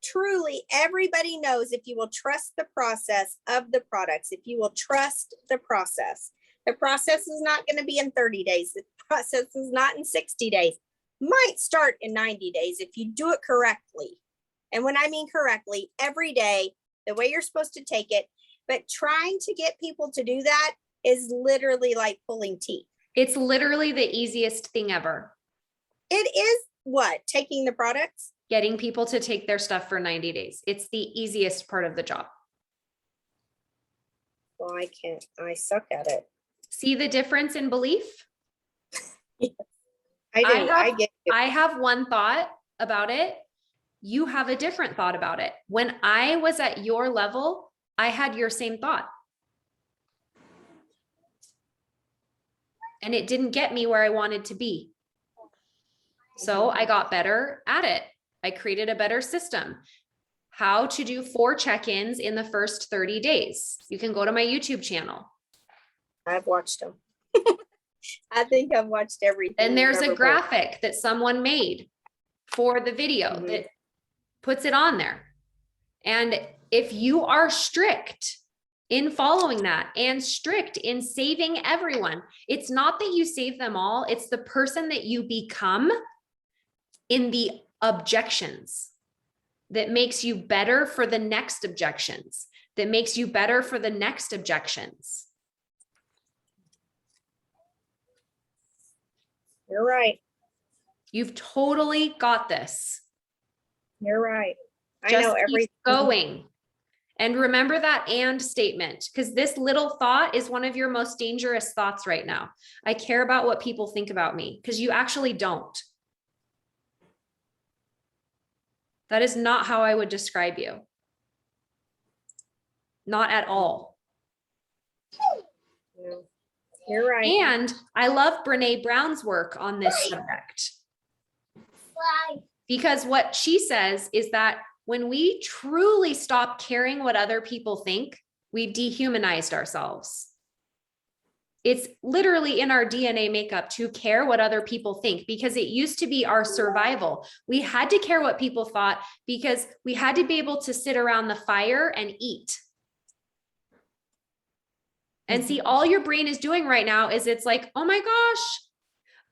truly everybody knows, if you will trust the process of the products, if you will trust the process is not going to be in 30 days. The process is not in 60 days. Might start in 90 days if you do it correctly. And when I mean correctly, every day, the way you're supposed to take it. But trying to get people to do that is literally like pulling teeth. It's literally the easiest thing ever. It is what? Taking the products? Getting people to take their stuff for 90 days. It's the easiest part of the job. Well, I suck at it. See the difference in belief? Yes, I do. I have one thought about it. You have a different thought about it. When I was at your level, I had your same thought. And it didn't get me where I wanted to be. So I got better at it. I created a better system. How to do 4 check-ins in the first 30 days. You can go to my YouTube channel. I've watched them. I think I've watched everything. And there's a graphic that someone made for the video that puts it on there. And if you are strict in following that and strict in saving everyone, it's not that you save them all. It's the person that you become in the objections that makes you better for the next objections, that makes you better for the next objections. You're right. You've totally got this. You're right. I Just know everything. keep going. And remember that "and" statement, because this little thought is one of your most dangerous thoughts right now. I care about what people think about me, because you actually don't. That is not how I would describe you. Not at all. No, you're right. And I love Brene Brown's work on this subject. Because what she says is that when we truly stop caring what other people think, we've dehumanized ourselves. It's literally in our DNA makeup to care what other people think, because it used to be our survival. We had to care what people thought because we had to be able to sit around the fire and eat. And see, all your brain is doing right now is it's like, oh my gosh,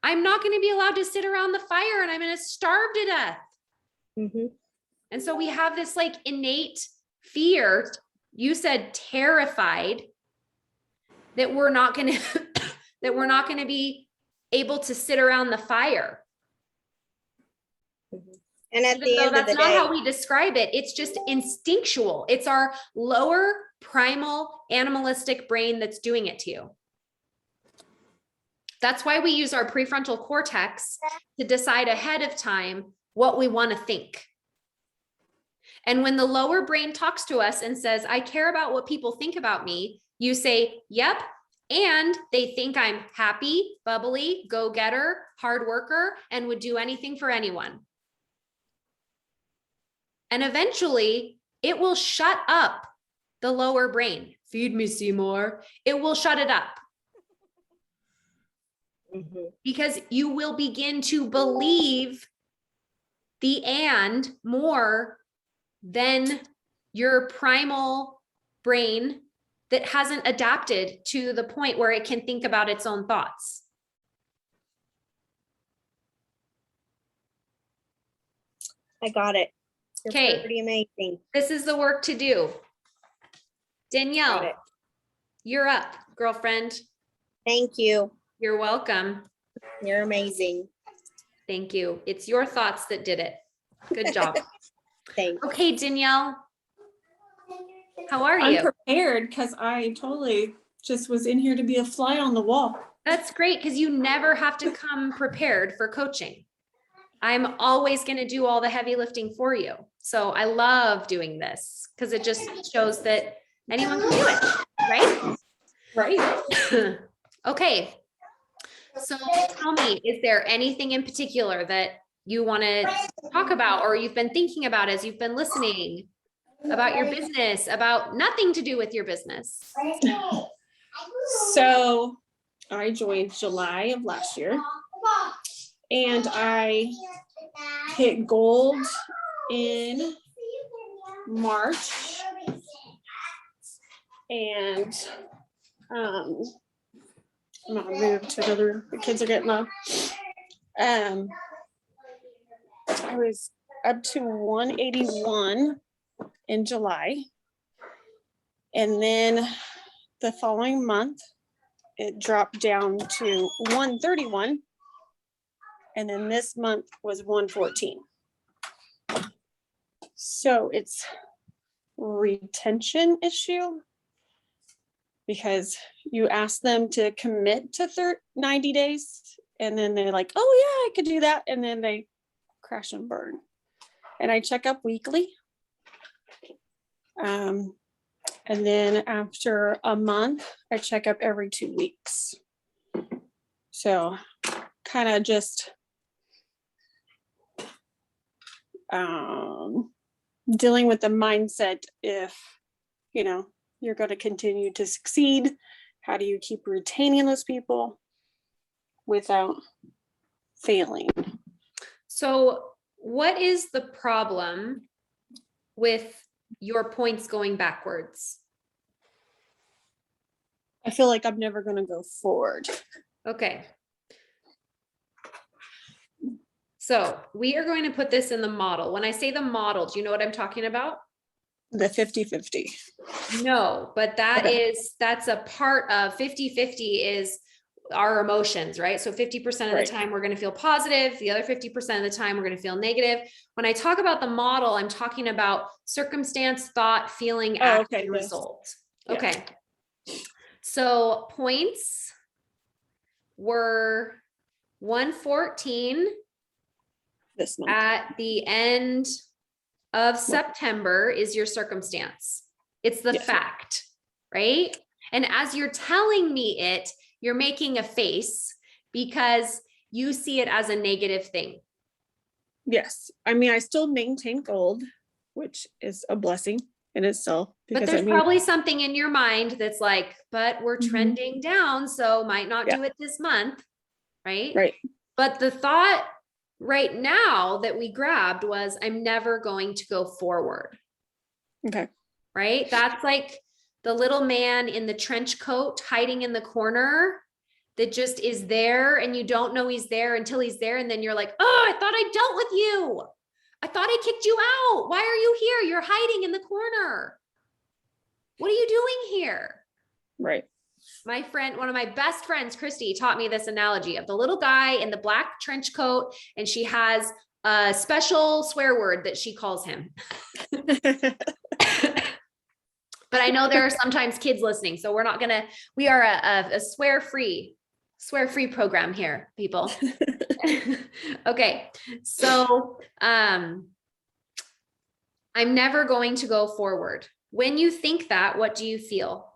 I'm not going to be allowed to sit around the fire and I'm going to starve to death. And so we have this like innate fear. You said terrified that we're not going to be able to sit around the fire. And at the end of the day, that's not how we describe it. It's just instinctual. It's our lower primal animalistic brain that's doing it to you. That's why we use our prefrontal cortex to decide ahead of time what we want to think. And when the lower brain talks to us and says, I care about what people think about me, you say, yep. And they think I'm happy, bubbly, go-getter, hard worker, and would do anything for anyone. And eventually it will shut up the lower brain. Feed me, Seymour. It will shut it up. Because you will begin to believe the and more than your primal brain that hasn't adapted to the point where it can think about its own thoughts. I got it. Okay. Pretty amazing. This is the work to do. Danielle, you're up, girlfriend. Thank you. You're welcome. You're amazing. Thank you. It's your thoughts that did it. Good job. Thanks. Okay, Danielle. How are I'm you? prepared because I totally just was in here to be a fly on the wall. That's great because you never have to come prepared for coaching. I'm always going to do all the heavy lifting for you. So I love doing this because it just shows that anyone can do it, right? Right. Okay. So tell me, is there anything in particular that you want to talk about or you've been thinking about as you've been listening about your business, about nothing to do with your business? So I joined July of last year and I hit gold in March. And I'm gonna move to another, the kids are getting low. I was up to 181 in July. And then the following month, it dropped down to 131. And then this month was 114. So it's retention issue because you ask them to commit to 90 days and then they're like, oh yeah, I could do that. And then they crash and burn. And I check up weekly. And then after a month, I check up every 2 weeks. So kind of just dealing with the mindset if, you know, you're going to continue to succeed. How do you keep retaining those people without failing? So what is the problem with your points going backwards? I feel like I'm never going to go forward. Okay. So we are going to put this in the model. When I say the model, do you know what I'm talking about? The 50-50. No, but that's a part of 50-50 is our emotions, right? So 50% of the time we're going to feel positive. The other 50% of the time we're going to feel negative. When I talk about the model, I'm talking about circumstance, thought, feeling, action, result. Yeah. Okay. So points were 114 This month. at the end of September is your circumstance. It's the fact, right? And as you're telling me it, you're making a face because you see it as a negative thing. Yes. I mean, I still maintain gold, which is a blessing in itself. But there's probably something in your mind that's like, but we're trending down, so might not do it this month, right? Right. But the thought right now that we grabbed was, I'm never going to go forward. Okay. Right? That's like the little man in the trench coat hiding in the corner that just is there and you don't know he's there until he's there. And then you're like, oh, I thought I dealt with you. I thought I kicked you out. Why are you here? You're hiding in the corner. What are you doing here? Right. My friend, one of my best friends, Christy, taught me this analogy of the little guy in the black trench coat, and she has a special swear word that she calls him. But I know there are sometimes kids listening, so we are a swear-free Swear-free program here, people. Okay. So, I'm never going to go forward. When you think that, what do you feel?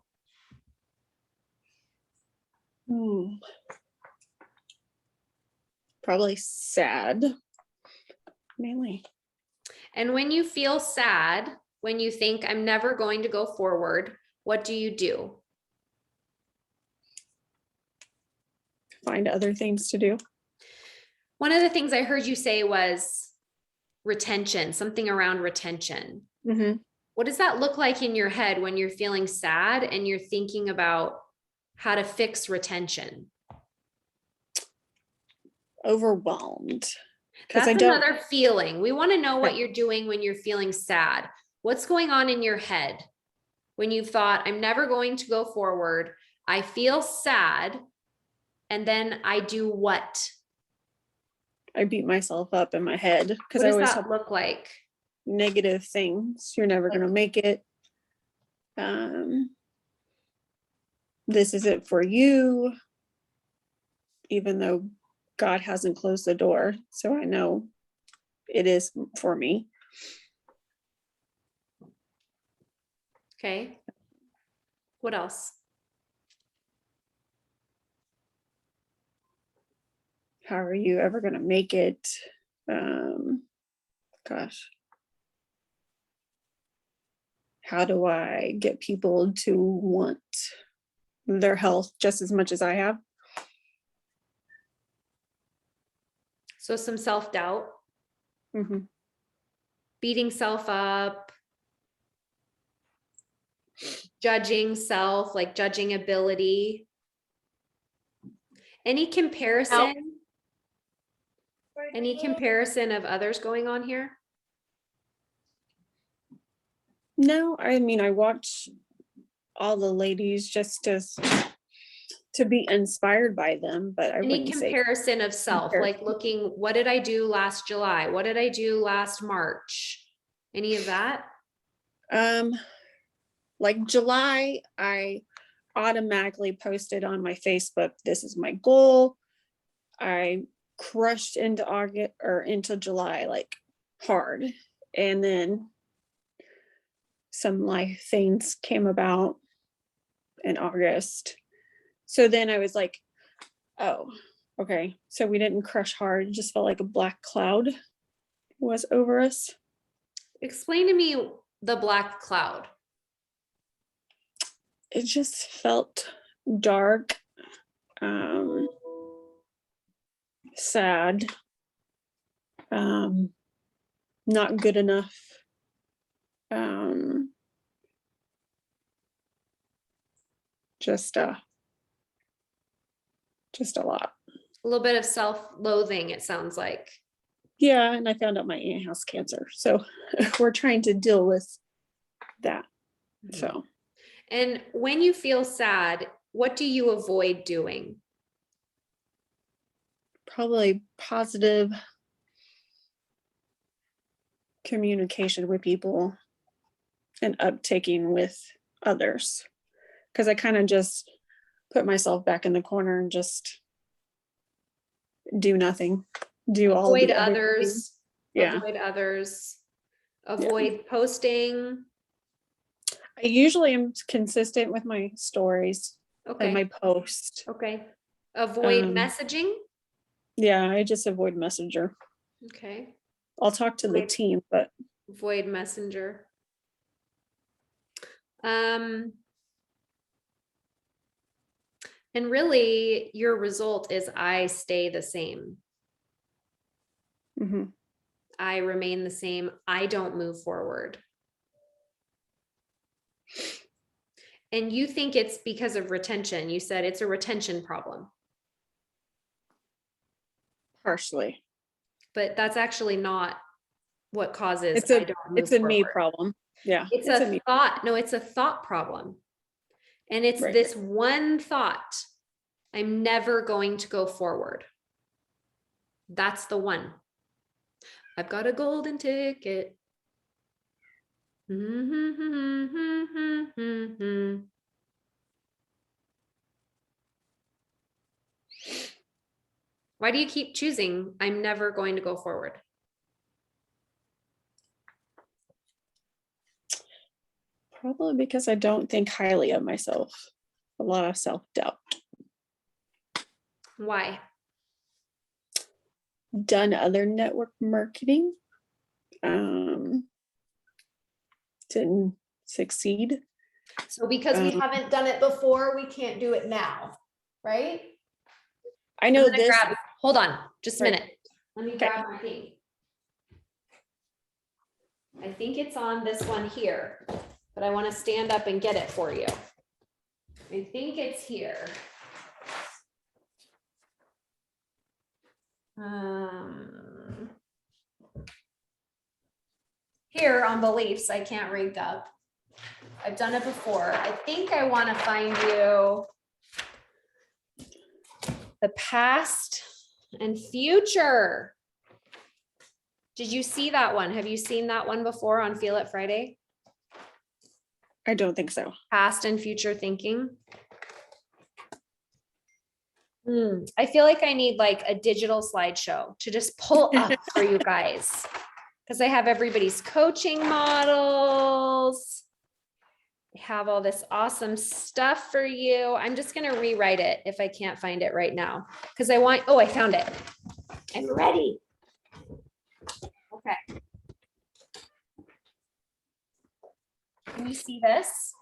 Probably sad, mainly. And when you feel sad, when you think I'm never going to go forward, what do you do? Find other things to do. One of the things I heard you say was retention, something around retention. Mm-hmm. What does that look like in your head when you're feeling sad and you're thinking about how to fix retention? Overwhelmed. That's I don't. another feeling. We want to know what you're doing when you're feeling sad. What's going on in your head when you've thought, I'm never going to go forward. I feel sad. And then I do what? I beat myself up in my head What because I does always that have look like? negative things. You're never going to make it. This isn't for you, even though God hasn't closed the door. So I know it is for me. Okay. What else? How are you ever going to make it? Gosh. How do I get people to want their health just as much as I have? So some self-doubt, Mm-hmm. beating self up, judging self, like judging ability. Any comparison? Any comparison of others going on here? No, I mean, I watch all the ladies just to be inspired by them, but I Any wouldn't say comparison of self, compare. like looking, what did I do last July? What did I do last March? Any of that? Like July, I automatically posted on my Facebook, this is my goal. I crushed into August or into July like hard. And then some life things came about in August. So then I was like, oh, okay. So we didn't crush hard. It just felt like a black cloud was over us. Explain to me the black cloud. It just felt dark, sad, not good enough. Just a lot. A little bit of self-loathing, it sounds like. Yeah, and I found out my aunt has cancer, so we're trying to deal with that. So, and when you feel sad, what do you avoid doing? probably positive communication with people and uptaking with others, because I kind of just put myself back in the corner and just do nothing, do all Avoid the other others. things. Yeah, Avoid others. Avoid posting. I usually am consistent with my stories Okay. and my post. Okay. Avoid messaging. Yeah, I just avoid Messenger. Okay. I'll talk to the team, but Avoid Messenger. And really your result is I stay the same. mm-hmm. I remain the same. I don't move forward. And you think it's because of retention. You said it's a retention problem. Partially. But that's actually not what causes It's I don't move it's a forward. me problem. Yeah. It's a thought. No, it's a thought problem. And it's right. This one thought, I'm never going to go forward. That's the one. I've got a golden ticket. Why do you keep choosing, I'm never going to go forward? Probably because I don't think highly of myself. A lot of self-doubt. Why? Done other network marketing. Didn't succeed. So because we haven't done it before, we can't do it now, right? I know I'm gonna this. hold on, just a Sorry. minute. Let me grab my thing. I think it's on this one here, but I want to stand up and get it for you. I think it's here. Here on beliefs, I can't read up. I've done it before. I think I want to find you the past and future. Did you see that one? Have you seen that one before on Feel It Friday? I don't think so. Past and future thinking. I feel like I need like a digital slideshow to just pull up for you guys, because I have everybody's coaching models. I have all this awesome stuff for you. I'm just going to rewrite it if I can't find it right now, because I want, oh, I found it. I'm ready. Okay. Can you see this?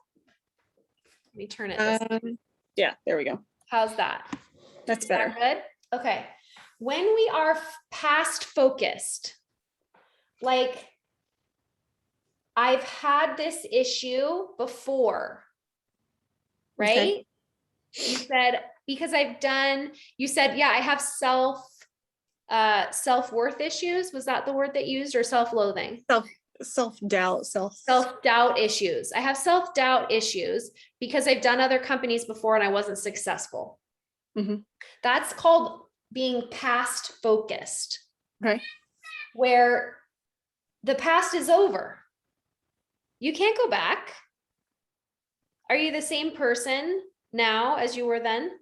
Let me turn it this way. Yeah, there we go. How's that? That's Is that better. good? Okay. When we are past focused, like I've had this issue before, right? Okay. You said, because I've done, you said, yeah, I have self-worth issues. Was that the word that you used, or self-loathing? Self-doubt, Self-doubt issues. I have self-doubt issues because I've done other companies before and I wasn't successful. Mhm. That's called being past focused. Okay. Where the past is over. You can't go back. Are you the same person now as you were then?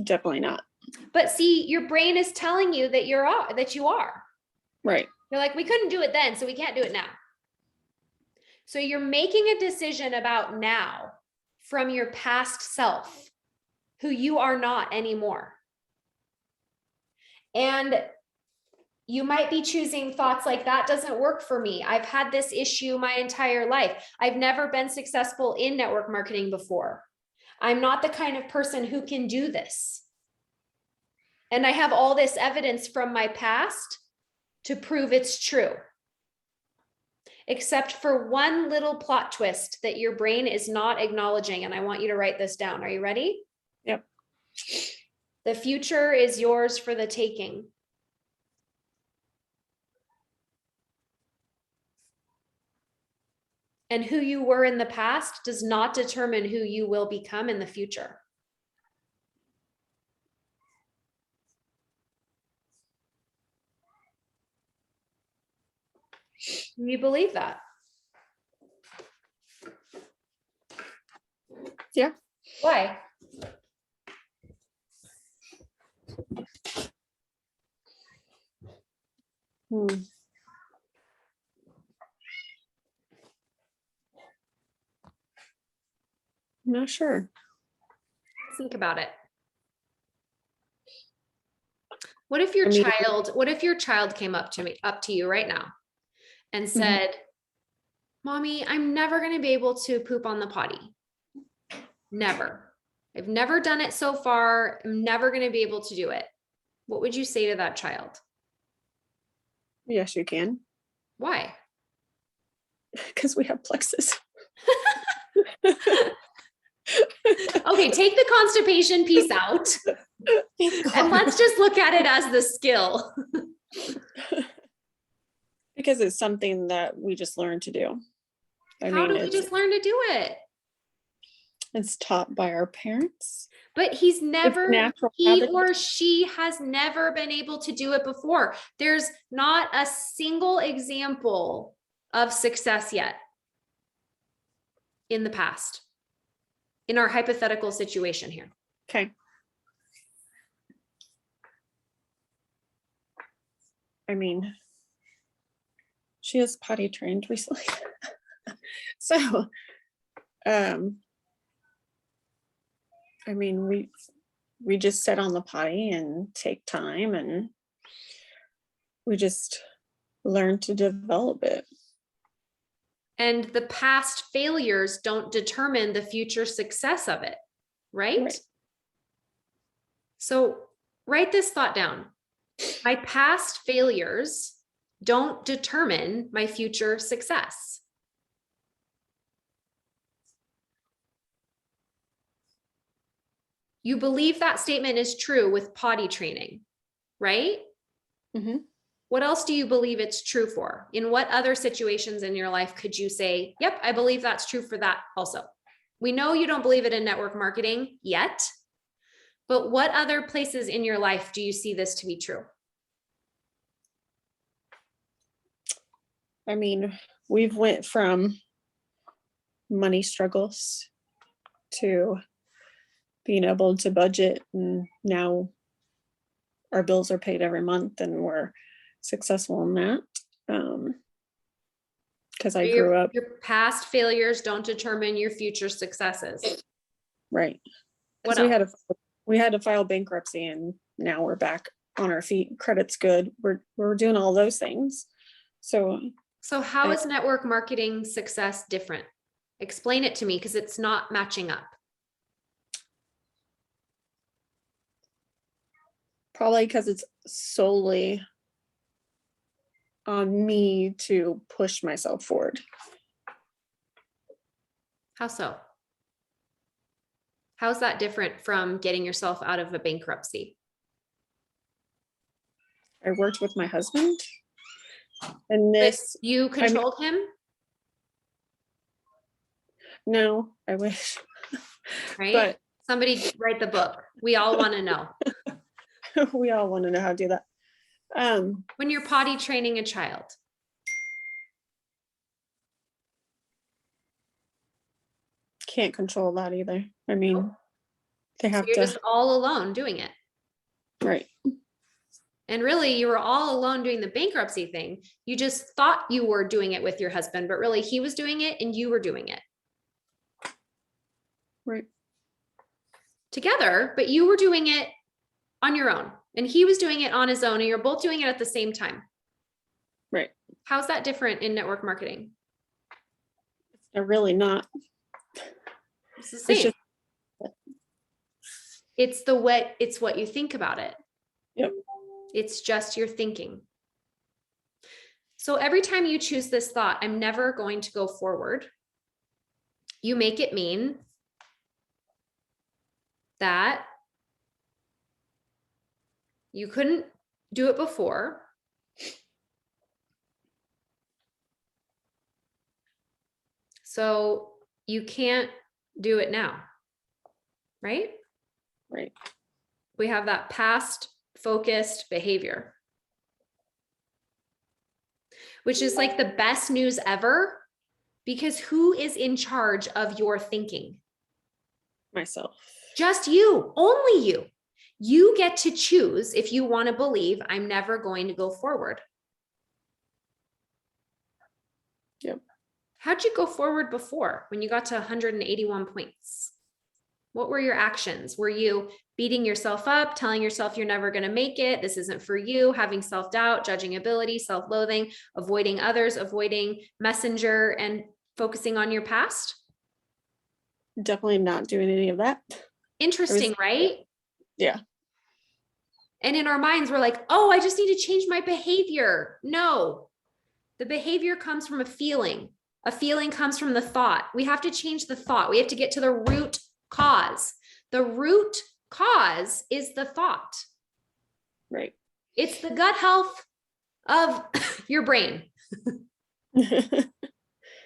Definitely not. But see, your brain is telling you that you are. Right. You're like, we couldn't do it then, so we can't do it now. So you're making a decision about now from your past self, who you are not anymore. And you might be choosing thoughts like, that doesn't work for me. I've had this issue my entire life. I've never been successful in network marketing before. I'm not the kind of person who can do this. And I have all this evidence from my past to prove it's true. Except for one little plot twist that your brain is not acknowledging. And I want you to write this down. Are you ready? Yep. The future is yours for the taking. And who you were in the past does not determine who you will become in the future. Do you believe that? Yeah. Why? I'm not sure. Think about it. What if your I mean- child came up to you right now and said, Mommy, I'm never going to be able to poop on the potty. Never. I've never done it so far. I'm never going to be able to do it. What would you say to that child? Yes, you can. Why? Because we have plexus. Okay, take the constipation piece out and let's just look at it as the skill. Because it's something that we just learned to do. How do we just learn to do it? It's taught by our parents. But he habit. or she has never been able to do it before. There's not a single example of success yet in the past, in our hypothetical situation here. Okay. I mean, she is potty trained recently. So, I mean, we just sit on the potty and take time, and we just learn to develop it. And the past failures don't determine the future success of it, right? Right. So write this thought down. My past failures don't determine my future success. You believe that statement is true with potty training, right? Mm-hmm. What else do you believe it's true for? In what other situations in your life could you say, yep, I believe that's true for that also? We know you don't believe it in network marketing yet, but what other places in your life do you see this to be true? I mean, we've went from money struggles to being able to budget, and now our bills are paid every month and we're successful in that. Because I grew up. Your past failures don't determine your future successes. Right. What Because else? we had to file bankruptcy, and now we're back on our feet. Credit's good. We're doing all those things. So how is network marketing success different? Explain it to me, because it's not matching up. probably because it's solely on me to push myself forward. How so? How's that different from getting yourself out of a bankruptcy? I worked with my husband, and But this, you controlled him? no, I wish. Right? But Somebody write the book. We all want to know. we all want to know how to do that. When you're potty training a child, can't control that either. I mean, they so have you're to, just all alone doing it. right. And really, you were all alone doing the bankruptcy thing. You just thought you were doing it with your husband, but really he was doing it and you were doing it Right. together, but you were doing it on your own and he was doing it on his own, and you're both doing it at the same time. Right. How's that different in network marketing? They're really not. It's the same. It's just, It's what you think about it. yep. It's just your thinking. So every time you choose this thought, I'm never going to go forward, you make it mean that you couldn't do it before. So you can't do it now, right? Right. We have that past focused behavior, which is like the best news ever, because who is in charge of your thinking? Myself. Just you, only you. You get to choose if you want to believe I'm never going to go forward. Yep. How'd you go forward before when you got to 181 points? What were your actions? Were you beating yourself up, telling yourself you're never going to make it, this isn't for you, having self-doubt, judging ability, self-loathing, avoiding others, avoiding messenger, and focusing on your past? Definitely not doing any of that. Interesting, right? Yeah. And in our minds, we're like, oh, I just need to change my behavior. No, the behavior comes from a feeling. A feeling comes from the thought. We have to change the thought. We have to get to the root cause. The root cause is the thought. Right. It's the gut health of your brain.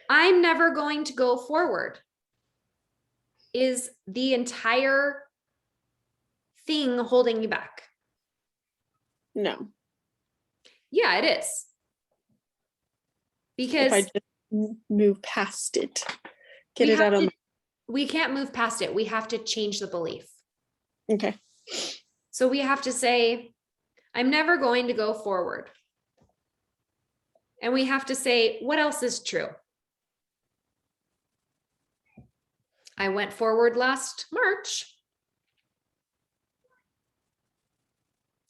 I'm never going to go forward is the entire thing holding you back. No. Yeah, it is. Because if I just move past it, get it out of we can't move past it. We have to change the belief. Okay. So we have to say, I'm never going to go forward. And we have to say, what else is true? I went forward last March.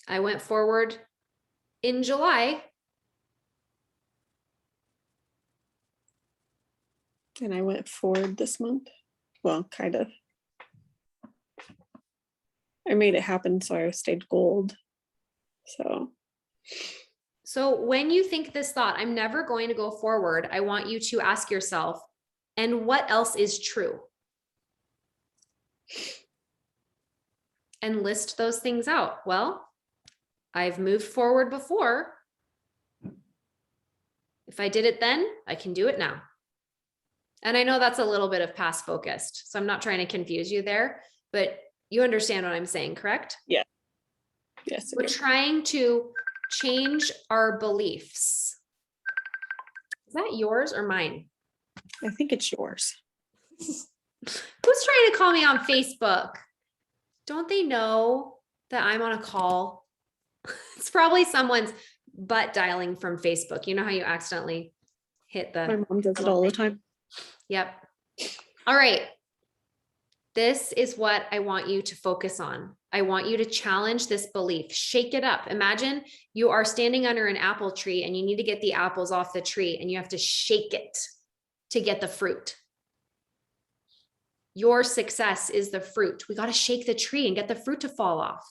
I went forward in July. And I went forward this month. Well, kind of. I made it happen, so I stayed gold. So when you think this thought, I'm never going to go forward, I want you to ask yourself, and what else is true? And list those things out. Well, I've moved forward before. If I did it then, I can do it now. And I know that's a little bit of past focused, so I'm not trying to confuse you there, but you understand what I'm saying, correct? Yeah. Yes. We're trying to change our beliefs. Is that yours or mine? I think it's yours. Who's trying to call me on Facebook? Don't they know that I'm on a call? It's probably someone's butt dialing from Facebook. You know how you accidentally hit the... My mom does it all the time. Yep. All right. This is what I want you to focus on. I want you to challenge this belief, shake it up. Imagine you are standing under an apple tree and you need to get the apples off the tree and you have to shake it to get the fruit. Your success is the fruit. We got to shake the tree and get the fruit to fall off.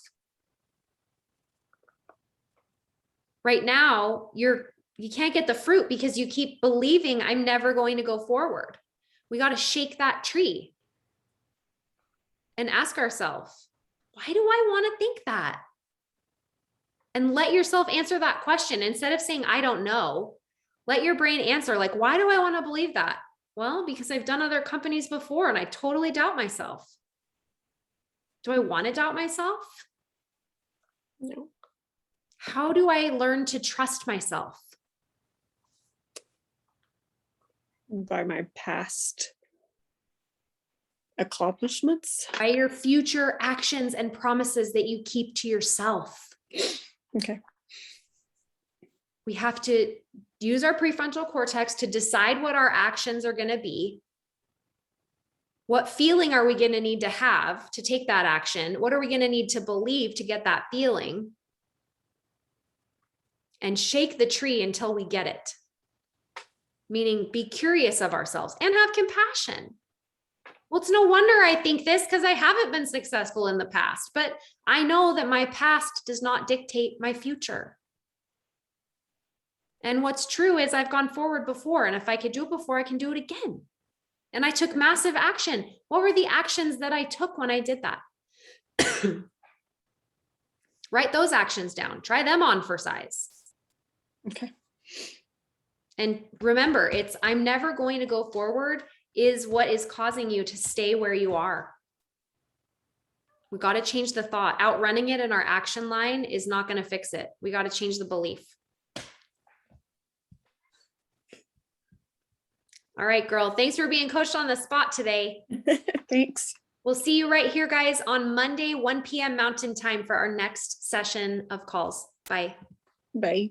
Right now, you can't get the fruit because you keep believing I'm never going to go forward. We got to shake that tree and ask ourselves, why do I want to think that? And let yourself answer that question. Instead of saying, I don't know, let your brain answer, like, why do I want to believe that? Well, because I've done other companies before and I totally doubt myself. Do I want to doubt myself? No. How do I learn to trust myself? By my past accomplishments. By your future actions and promises that you keep to yourself. Okay. We have to use our prefrontal cortex to decide what our actions are going to be. What feeling are we going to need to have to take that action? What are we going to need to believe to get that feeling? And shake the tree until we get it. Meaning be curious of ourselves and have compassion. Well, it's no wonder I think this because I haven't been successful in the past, but I know that my past does not dictate my future. And what's true is I've gone forward before, and if I could do it before, I can do it again. And I took massive action. What were the actions that I took when I did that? Write those actions down. Try them on for size. Okay. And remember, I'm never going to go forward is what is causing you to stay where you are. We got to change the thought. Outrunning it in our action line is not going to fix it. We got to change the belief. All right, girl. Thanks for being coached on the spot today. Thanks. We'll see you right here, guys, on Monday, 1 p.m. Mountain Time for our next session of calls. Bye. Bye.